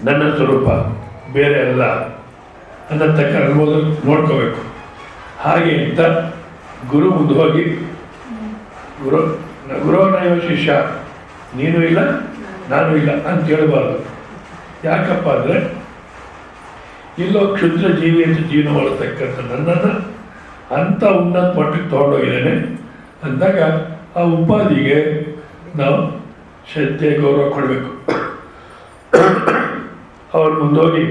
ನನ್ನ ಸ್ವರೂಪ ಬೇರೆ ಅಲ್ಲ ಅನ್ನತಕ್ಕ ಅನುಭವ ನೋಡ್ಕೋಬೇಕು. ಹಾಗೆ ಅಂತ ಗುರು ಮುಂದೆ ಹೋಗಿ ಗುರುವನೈವ ಶಿಷ್ಯ, ನೀನು ಇಲ್ಲ ನಾನು ಇಲ್ಲ ಅಂತ ಹೇಳಬಾರ್ದು. ಯಾಕಪ್ಪ ಅಂದರೆ ಇಲ್ಲೋ ಕ್ಷುದ್ರ ಜೀವಿ ಅಂತ ಜೀವನ ಮಾಡತಕ್ಕಂಥ ನನ್ನನ್ನು ಅಂಥ ಉನ್ನತ ಮಟ್ಟಕ್ಕೆ ತೊಗೊಂಡೋಗಿದ್ದೇನೆ ಅಂದಾಗ ಆ ಉಪಾಧಿಗೆ ನಾವು ಶ್ರದ್ಧೆ ಗೌರವ ಕೊಡಬೇಕು. ಅವ್ರು ಮುಂದೋಗಿ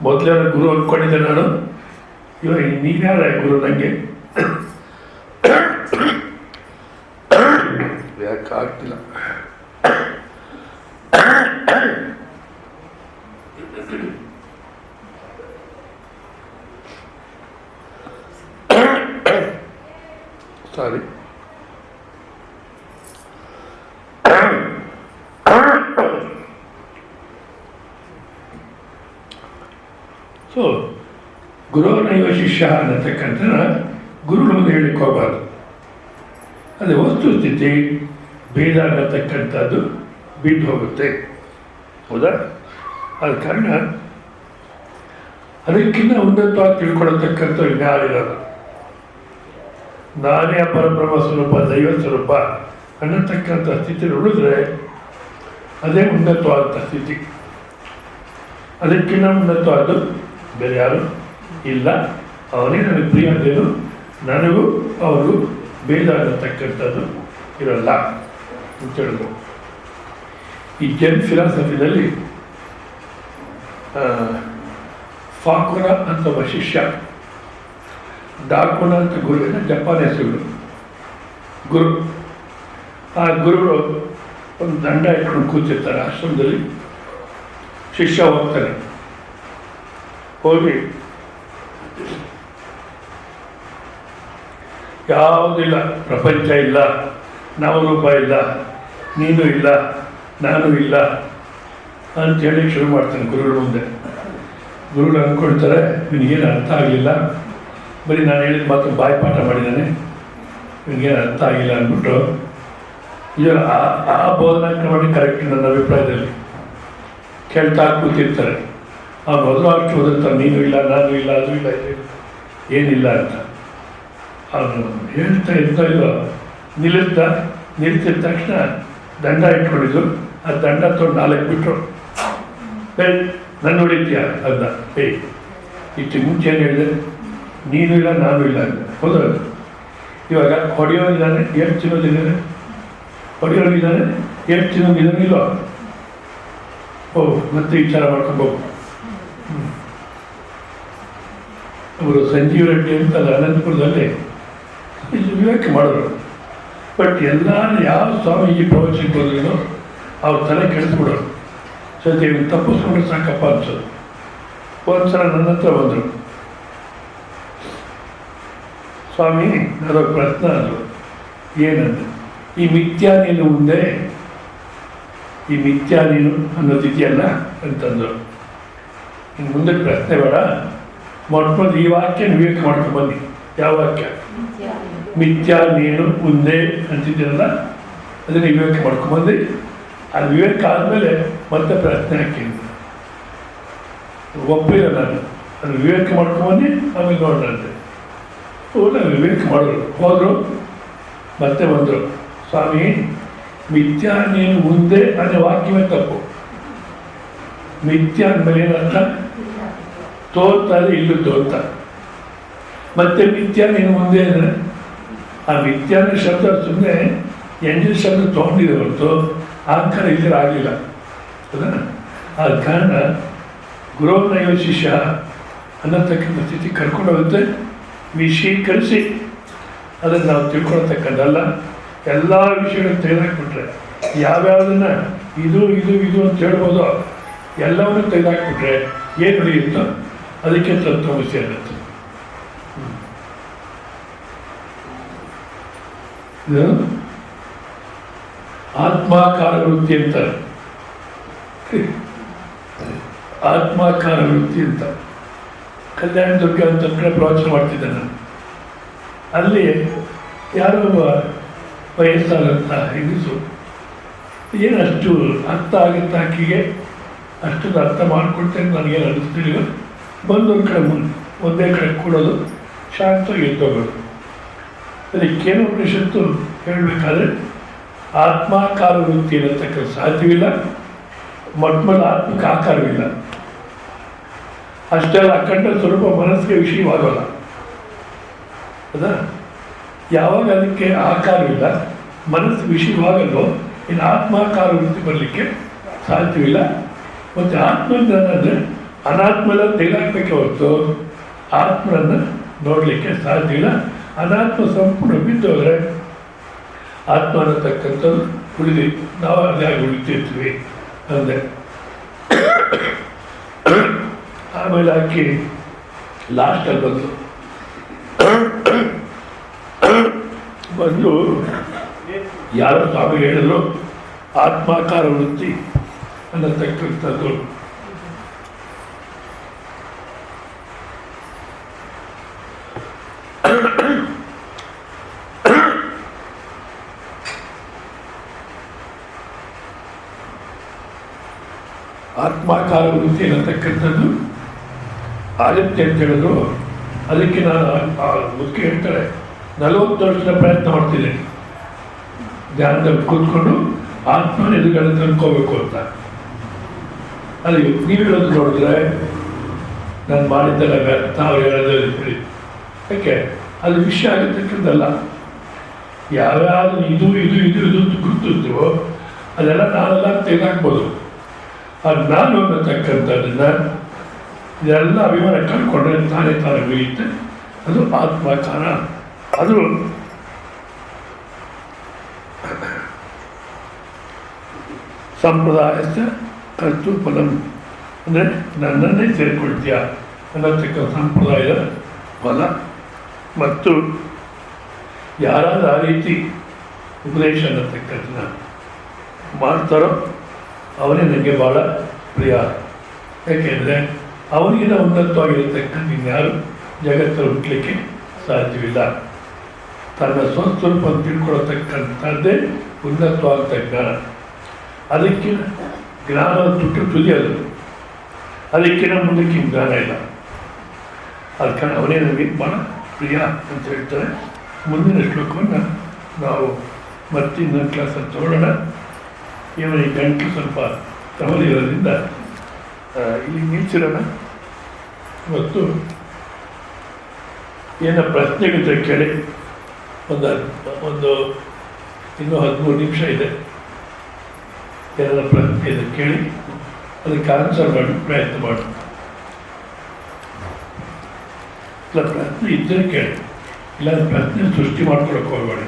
ಮೊದಲೇ ಗುರು ಅಂದ್ಕೊಂಡಿದ್ದೆ ನಾನು, ಇವಾಗ ನೀವ್ಯಾರ ಗುರು ನನಗೆ ಯಾಕೆ ಆಗ್ತಿಲ್ಲ. ಸಾರಿ. ಸೊ ಗುರುವನೈವ ಶಿಷ್ಯ ಅನ್ನತಕ್ಕಂಥ ಗುರುಗಳ ಮುಂದೆ ಹೇಳಿಕ್ಕೆ ಹೋಗಬಾರ್ದು. ಅದೇ ವಸ್ತುಸ್ಥಿತಿ ಭೇದ ಅನ್ನತಕ್ಕಂಥದ್ದು ಬಿಟ್ಟು ಹೋಗುತ್ತೆ. ಹೌದಾ? ಆದ ಕಾರಣ ಅದಕ್ಕಿಂತ ಉನ್ನತವಾಗಿ ತಿಳ್ಕೊಳ್ಳತಕ್ಕಂಥ ಯಾರಿರಲ್ಲ. ನಾನೇ ಪರಬ್ರಹ್ಮ ಸ್ವರೂಪ ದೈವ ಸ್ವರೂಪ ಅನ್ನತಕ್ಕಂಥ ಸ್ಥಿತಿ ಉಳಿದ್ರೆ ಅದೇ ಉನ್ನತವಾದಂಥ ಸ್ಥಿತಿ. ಅದಕ್ಕಿಂತ ಉನ್ನತವಾದ್ದು ಬೇರೆ ಯಾರು ಇಲ್ಲ. ಅವನೇ ನನಗೆ ಪ್ರಿಯ ಅಂದೇನು, ನನಗೂ ಅವ್ರಿಗೂ ಭೇದ ಅನ್ನತಕ್ಕಂಥದ್ದು ಇರಲ್ಲ ಅಂತ ಹೇಳಿದ್ರು. ಈ ಜೆನ್ ಫಿಲಾಸಫಿನಲ್ಲಿ ಫಾಕುನ ಅಂತ ಒಬ್ಬ ಶಿಷ್ಯ, ಡಾಕುನ ಅಂತ ಗುರುವಿನ ಜಪಾನ್ ಹೆಸರುಗಳು ಗುರು. ಆ ಗುರುಗಳು ಒಂದು ದಂಡ ಇಟ್ಕೊಂಡು ಕೂತಿರ್ತಾರೆ ಆಶ್ರಮದಲ್ಲಿ. ಶಿಷ್ಯ ಹೋಗ್ತಾನೆ, ಹೋಗಿ ಯಾವುದಿಲ್ಲ, ಪ್ರಪಂಚ ಇಲ್ಲ, ನಾವು ರೂಪ ಇಲ್ಲ, ನೀನು ಇಲ್ಲ, ನಾನು ಇಲ್ಲ ಅಂಥೇಳಿ ಶುರು ಮಾಡ್ತಾನೆ ಗುರುಗಳ ಮುಂದೆ. ಗುರುಗಳು ಅಂದ್ಕೊಳ್ತಾರೆ ಇವನಿಗೇನು ಅರ್ಥ ಆಗಲಿಲ್ಲ, ಬರೀ ನಾನು ಹೇಳಿದ ಮಾತು ಬಾಯಿಪಾಠ ಮಾಡಿದ್ದಾನೆ, ಇವನಿಗೇನು ಅರ್ಥ ಆಗಿಲ್ಲ ಅಂದ್ಬಿಟ್ಟು ಇದು ಆ ಬೋಧನಾ ಕ್ರಮಕ್ಕೆ ಕರೆಕ್ಟ್ ನನ್ನ ಅಭಿಪ್ರಾಯದಲ್ಲಿ ಕೇಳ್ತಾ ಕೂತಿರ್ತಾರೆ. ಅವ್ನು ಮೊದಲು ಅಷ್ಟು ಓದಿರ್ತಾರೆ, ನೀನು ಇಲ್ಲ, ನಾನು ಇಲ್ಲ, ಅದು ಇಲ್ಲ, ಏನಿಲ್ಲ ಅಂತ. ಅವನು ಹೇಳ್ತಾ ಇದ್ದ ಇಲ್ಲೋ ನಿಲ್ತಿದ ತಕ್ಷಣ ದಂಡ ಇಟ್ಕೊಂಡಿದ್ದು, ಆ ದಂಡ ತೊಗೊಂಡು 4 ಬಿಟ್ಟರು. ನನ್ನ ಹೊಡಿತೀಯ ಅದ ಇಷ್ಟು ಮುಂಚೆ ಏನು ಹೇಳಿದೆ, ನೀನು ಇಲ್ಲ ನಾನು ಇಲ್ಲ ಅಂತ. ಹೌದು, ಇವಾಗ ಹೊಡೆಯೋನಿದ್ದಾನೆ, ಎಷ್ಟು ತಿನ್ನೋದಿದ್ದಾನೆ, ಹೊಡೆಯೋನಿದ್ದಾನೆ, ಎಷ್ಟು ತಿನ್ನೋದಿದ್ದಾನೆ ಇಲ್ಲೋ. ಮತ್ತೆ ವಿಚಾರ ಮಾಡ್ಕೊಬೇಕು. ಅವರು ಸಂಜೀವ್ ರೆಡ್ಡಿ ಅಂತ ಅನಂತಪುರದಲ್ಲಿ ಇಲ್ಲಿ ವಿವೇಕ ಮಾಡೋರು. ಬಟ್ ಎಲ್ಲ ಯಾವ ಸ್ವಾಮೀಜಿ ಪ್ರವಚನಕ್ಕೆ ಹೋದ್ರೂ ಅವ್ರ ತಲೆ ಕೆಡಿಸ್ಬಿಡೋರು. ಸದ್ಯ ಇವ್ನು ತಪ್ಪಿಸ್ಕೊಂಡ್ರೆ ಸಾಕಪ್ಪ ಅನ್ಸೋದು. ಒಂದ್ಸಲ ನನ್ನ ಹತ್ರ ಬಂದರು, ಸ್ವಾಮಿ ಅದೊಂದು ಪ್ರಶ್ನೆ ಅದು ಏನಂದ್ರೆ, ಈ ಮಿಥ್ಯಾ ನೀನು ಮುಂದೆ ಈ ಮಿಥ್ಯಾ ನೀನು ಅನ್ನೋದಿದೆಯಲ್ಲ ಅಂತಂದರು. ಇನ್ನು ಮುಂದೆ ಪ್ರಶ್ನೆ ಬೇಡ, ಮೊಟ್ಟಮೊದಲು ಈ ವಾಕ್ಯ ವಿವೇಕ ಮಾಡ್ಕೊಂಡು ಬನ್ನಿ. ಯಾವ ವಾಕ್ಯ? ಮಿಥ್ಯಾ ನೀನು ಮುಂದೆ ಅಂತಿದ್ದೀರಲ್ಲ, ಅದನ್ನು ವಿವೇಕ ಮಾಡ್ಕೊಂಬಂದು ಅದು ವಿವೇಕ ಆದಮೇಲೆ ಮತ್ತೆ ಪ್ರಶ್ನೆ ಹಾಕಿದ್ದು ಒಪ್ಪಿಲ್ಲ ನಾನು. ಅದು ವಿವೇಕ ಮಾಡ್ಕೊಂಬಂದು ಆಮೇಲೆ ನೋಡೋಣಂತೆ. ನಾನು ವಿವೇಕ ಮಾಡೋರು ಹೋದರು, ಮತ್ತೆ ಬಂದರು, ಸ್ವಾಮಿ ಮಿಥ್ಯಾ ನೀನು ಮುಂದೆ ಅನ್ನೋ ವಾಕ್ಯವೇ ತಪ್ಪು. ಮಿಥ್ಯಾ ಅಂದಮೇಲೆ ಏನಂತ? ತೋರ್ತಾರೆ ಇಲ್ಲದ್ದು ಅಂತ. ಮತ್ತೆ ಮಿಥ್ಯಾ ನೀನು ಮುಂದೆ ಅಂದರೆ ಆ ಮಿಥ್ಯಾನ ಶಬ್ದ ಸುಮ್ಮನೆ ಎಂಜಿನ ಶಬ್ದ ತೊಗೊಂಡಿದೆ ಹೊರತು ಆಕಾರ ಇಲ್ಲದೆ ಆಗಲಿಲ್ಲ. ಹೌದಾ? ಆದ ಕಾರಣ ಗುರುವನೈವ ಶಿಷ್ಯ ಅನ್ನತಕ್ಕಂಥ ಸ್ಥಿತಿ ಕರ್ಕೊಂಡು ಹೋಗುತ್ತೆ. ವಿಷೀಕರಿಸಿ ಅದನ್ನು ನಾವು ತಿಳ್ಕೊಳ್ತಕ್ಕಂಥಲ್ಲ. ಎಲ್ಲ ವಿಷಯಗಳನ್ನು ತೆಗೆದಾಕ್ಬಿಟ್ರೆ ಯಾವ್ಯಾವುದನ್ನು ಇದು ಇದು ಇದು ಅಂತ ಹೇಳ್ಬೋದು, ಎಲ್ಲವನ್ನೂ ತೆಗೆದಾಕ್ಬಿಟ್ರೆ ಏನು ನಡೆಯುತ್ತೋ ಅದಕ್ಕೆ ತತ್ವಮಸಿ ಅನ್ನತ್ತೆ. ಇದು ಆತ್ಮಾಕಾರ ವೃತ್ತಿ ಅಂತಾರೆ. ಆತ್ಮಾಕಾರ ವೃತ್ತಿ ಅಂತ ಕಲ್ಯಾಣ ದುರ್ಗ ಅಂತ ಕಡೆ ಪ್ರವಚನ ಮಾಡ್ತಿದ್ದೆ ನಾನು. ಅಲ್ಲಿ ಯಾರೋ ಒಬ್ಬ ವಯಸ್ಸಾದಂಥ ಹೆಂಗಸು ಏನು ಅಷ್ಟು ಅರ್ಥ ಆಗುತ್ತೆ ಆಕೆಗೆ, ಅಷ್ಟೊಂದು ಅರ್ಥ ಮಾಡಿಕೊಡ್ತೇನೆ ನನಗೇನು ಅನ್ನಿಸ್ತಿಲ್ಲ. ಬಂದೊಂದು ಕಡೆ ಒಂದೇ ಕಡೆ ಕೂಡೋದು, ಶಾಂತವಾಗಿ ಎದ್ದೋಗೋದು. ಅದಕ್ಕೇನು ಉಪನಿಷತ್ತು ಹೇಳಬೇಕಾದ್ರೆ ಆತ್ಮಾಕಾರ ವೃತ್ತಿ ಅನ್ನತಕ್ಕ ಸಾಧ್ಯವಿಲ್ಲ, ಮೊಟ್ಟಮೊದಲು ಆತ್ಮಕ್ಕೆ ಆಕಾರವಿಲ್ಲ. ಅಷ್ಟೆಲ್ಲ ಅಖಂಡ ಸ್ವರೂಪ ಮನಸ್ಸಿಗೆ ವಿಷಯವಾಗೋಲ್ಲ. ಹೌದಾ? ಯಾವಾಗ ಅದಕ್ಕೆ ಆಕಾರವಿಲ್ಲ, ಮನಸ್ಸು ವಿಷಯವಾಗಲ್ಲೋ ಇನ್ನು ಆತ್ಮಾಕಾರ ವೃತ್ತಿ ಬರಲಿಕ್ಕೆ ಸಾಧ್ಯವಿಲ್ಲ. ಮತ್ತು ಆತ್ಮಜ್ಞಾನ ಅಂದರೆ ಅನಾತ್ಮನ ತೆಗೆದಾಕಬೇಕೆ ಹೊರತು ಆತ್ಮನನ್ನು ನೋಡಲಿಕ್ಕೆ ಸಾಧ್ಯವಿಲ್ಲ. ಅನಾತ್ಮ ಸಂಪೂರ್ಣ ಬಿದ್ದೋದ್ರೆ ಆತ್ಮ ಅನ್ನತಕ್ಕಂಥದ್ದು ಉಳಿದು ನಾವು ಅದೇ ಉಳಿತಿರ್ತೀವಿ ಅಂದೆ. ಆಮೇಲೆ ಆಕಿ ಲಾಸ್ಟಲ್ಲಿ ಬಂದು ಯಾರೋ ಸ್ವಾಮಿ ಹೇಳಿದ್ರು ಆತ್ಮಾಕಾರ ವೃತ್ತಿ ಅನ್ನತಕ್ಕಂಥದ್ದು. ಆತ್ಮಾಕಾರ ವೃತ್ತಿ ಅನ್ನತಕ್ಕಂಥದ್ದು ಆಗತ್ತೆ ಅಂತ ಹೇಳಿದ್ರು. ಅದಕ್ಕೆ ನಾನು ಮುಖ್ಯ ಹೇಳ್ತಾರೆ 40 ವರ್ಷದ ಪ್ರಯತ್ನ ಮಾಡ್ತಿದ್ದೇನೆ ಧ್ಯಾನದಲ್ಲಿ ಕೂತ್ಕೊಂಡು ಆತ್ಮನ ಎದುರುಗಡೆ ತಂದ್ಕೋಬೇಕು ಅಂತ. ಅಲ್ಲಿ ನೀವು ಹೇಳೋದು ನೋಡಿದ್ರೆ ನಾನು ಮಾಡಿದ್ದೆಲ್ಲ ವ್ಯರ್ಥ, ಅವ್ರು ಹೇಳೋದ್ರಲ್ಲಿ ಹೇಳಿ. ಯಾಕೆ ಅದು ವಿಷಯ ಆಗಿರ್ತಕ್ಕಂಥದ್ದಲ್ಲ. ಯಾವ್ಯಾವುದು ಇದು ಇದು ಇದು ಇದು ಗುರುತಿರ್ತೀವೋ ಅದೆಲ್ಲ ನಾನೆಲ್ಲ ತೆಗೆದಾಕ್ಬೋದು. ಅದು ನಾನು ಅನ್ನತಕ್ಕಂಥದ್ದನ್ನು ಇದೆಲ್ಲ ಅಭಿಮಾನ ಕಳ್ಕೊಂಡ್ರೆ ತಾನೇ ತಾನೇ ಬೆಳೆಯುತ್ತೆ. ಅದು ಆತ್ಮಾಕಾರ. ಅದು ಸಂಪ್ರದಾಯಸ್ಥ ಕರ್ತೃಫಲಂ ಅಂದರೆ ನನ್ನನ್ನೇ ಸೇರಿಕೊಳ್ತೀಯ ಅನ್ನತಕ್ಕ ಸಂಪ್ರದಾಯದ ಫಲ. ಮತ್ತು ಯಾರಾದ ಆ ರೀತಿ ಉಪದೇಶ ಅನ್ನತಕ್ಕಂಥನ್ನ ಮಾಡ್ತಾರೋ ಅವನೇ ನನಗೆ ಭಾಳ ಪ್ರಿಯ. ಯಾಕೆಂದರೆ ಅವನಿಗಿನ ಉನ್ನತವಾಗಿರತಕ್ಕಂಥ ಇನ್ಯಾರು ಜಗತ್ತಲ್ಲಿ ಹುಟ್ಟಲಿಕ್ಕೆ ಸಾಧ್ಯವಿಲ್ಲ. ತನ್ನ ಸ್ವಸ್ವರೂಪ ತಿಳ್ಕೊಳ್ಳತಕ್ಕಂಥದ್ದೇ ಉನ್ನತವಾದ ಜ್ಞಾನ. ಅದಕ್ಕಿಂತ ಜ್ಞಾನ ತುದಿಯದು, ಅದಕ್ಕಿಂತ ಮುಂದಕ್ಕೆ ಜ್ಞಾನ ಇಲ್ಲ. ಅದಕ್ಕೆ ಅವನೇ ನನಗೆ ಭಾಳ ಪ್ರಿಯ ಅಂತ ಹೇಳ್ತಾರೆ. ಮುಂದಿನ ಶ್ಲೋಕವನ್ನು ನಾವು ಮತ್ತೆ ಇನ್ನೊಂದು ಕ್ಲಾಸಲ್ಲಿ ತಗೊಳ್ಳೋಣ. ಇವನಿಗೆ ಗಂಟು ಸ್ವಲ್ಪ ತವಲಿರೋದ್ರಿಂದ ಇಲ್ಲಿ ನಿಲ್ಸಿರೋಣ. ಮತ್ತು ಏನೋ ಪ್ರಶ್ನೆಗಿದ್ರೆ ಕೇಳಿ. ಒಂದು ಇನ್ನೂ 13 ನಿಮಿಷ ಇದೆ. ಏನಾರ ಪ್ರಶ್ನೆ ಇದೆ ಕೇಳಿ, ಅದಕ್ಕೆ ಆನ್ಸರ್ ಮಾಡಿ ಪ್ರಯತ್ನ ಮಾಡಿ. ಇಲ್ಲ ಪ್ರಶ್ನೆ ಇದ್ದರೆ ಕೇಳಿ, ಇಲ್ಲ ಪ್ರಶ್ನೆ ಸೃಷ್ಟಿ ಮಾಡ್ಕೊಳಕ್ಕೆ ಹೋಗಬೇಡಿ.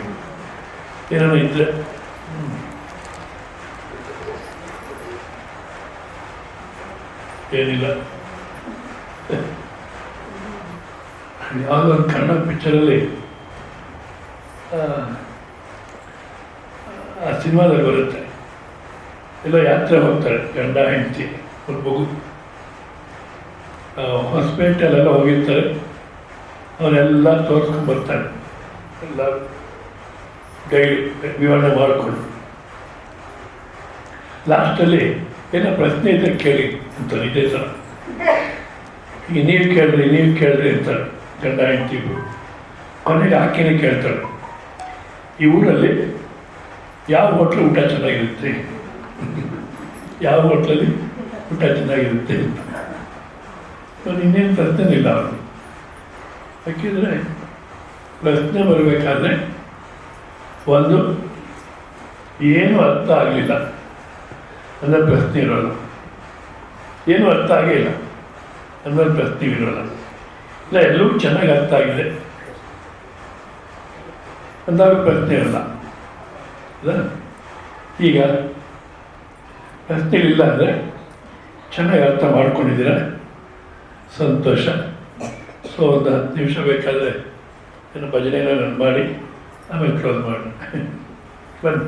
ಏನಾರ ಇದ್ದರೆ ಏನಿಲ್ಲ. ಯಾವುದೋ ಒಂದು ಕನ್ನಡ ಪಿಕ್ಚರಲ್ಲಿ ಆ ಸಿನಿಮಾದಲ್ಲಿ ಬರುತ್ತೆ, ಎಲ್ಲ ಯಾತ್ರೆ ಹೋಗ್ತಾರೆ ಗಂಡ ಹೆಂಡತಿ ಒಂದು ಮಗು. ಹೊಸಪೇಟೆಯಲ್ಲೆಲ್ಲ ಹೋಗಿರ್ತಾರೆ. ಅವನ್ನೆಲ್ಲ ತೋರಿಸ್ಕೊಂಡು ಬರ್ತಾರೆ, ಎಲ್ಲ ಗೈಡ್ ವಿವರಣೆ ಮಾಡಿಕೊಂಡು. ಲಾಸ್ಟಲ್ಲಿ ಏನೋ ಪ್ರಶ್ನೆ ಇದ್ದರೆ ಕೇಳಿ ಅಂತಾರೆ. ಇದೇ ಥರ ಈಗ ನೀವು ಕೇಳಿದ್ರಿ ಅಂತಾರೆ ಗಂಡ ಹೆಂಡತಿಗೂ. ಕೊನೆಗೆ ಆಕೆನೇ ಕೇಳ್ತಾಳೆ, ಈ ಊರಲ್ಲಿ ಯಾವ ಹೋಟ್ಲು ಊಟ ಚೆನ್ನಾಗಿರುತ್ತೆ, ಯಾವ ಹೋಟ್ಲಲ್ಲಿ ಊಟ ಚೆನ್ನಾಗಿರುತ್ತೆ ಅಂತ. ಇನ್ನೇನು ಪ್ರಶ್ನೆ ಇಲ್ಲ ಅವರು. ಯಾಕೆಂದರೆ ಪ್ರಶ್ನೆ ಬರಬೇಕಾದ್ರೆ ಒಂದು ಏನು ಅರ್ಥ ಆಗಲಿಲ್ಲ ಅಂದರೆ ಪ್ರಶ್ನೆ ಇರೋಲ್ಲ, ಏನು ಅರ್ಥ ಆಗೇ ಇಲ್ಲ ಅಂದರೆ ಪ್ರಶ್ನೆ ಇರೋಲ್ಲ. ಇಲ್ಲ ಎಲ್ಲವೂ ಚೆನ್ನಾಗಿ ಅರ್ಥ ಆಗಿದೆ ಅಂದಾಗ ಪ್ರಶ್ನೆ ಇರಲ್ಲ. ಅಲ್ಲ ಈಗ ಪ್ರಶ್ನೆಗಳಿಲ್ಲ ಅಂದರೆ ಚೆನ್ನಾಗಿ ಅರ್ಥ ಮಾಡ್ಕೊಂಡಿದ್ದೀರ, ಸಂತೋಷ. ಸೊ ಒಂದು 10 ನಿಮಿಷ ಬೇಕಾದರೆ ಏನೋ ಭಜನೆನ ನಾನು ಮಾಡಿ ಆಮೇಲೆ ಕ್ಲೋಸ್ ಮಾಡಿ ಬನ್ನಿ.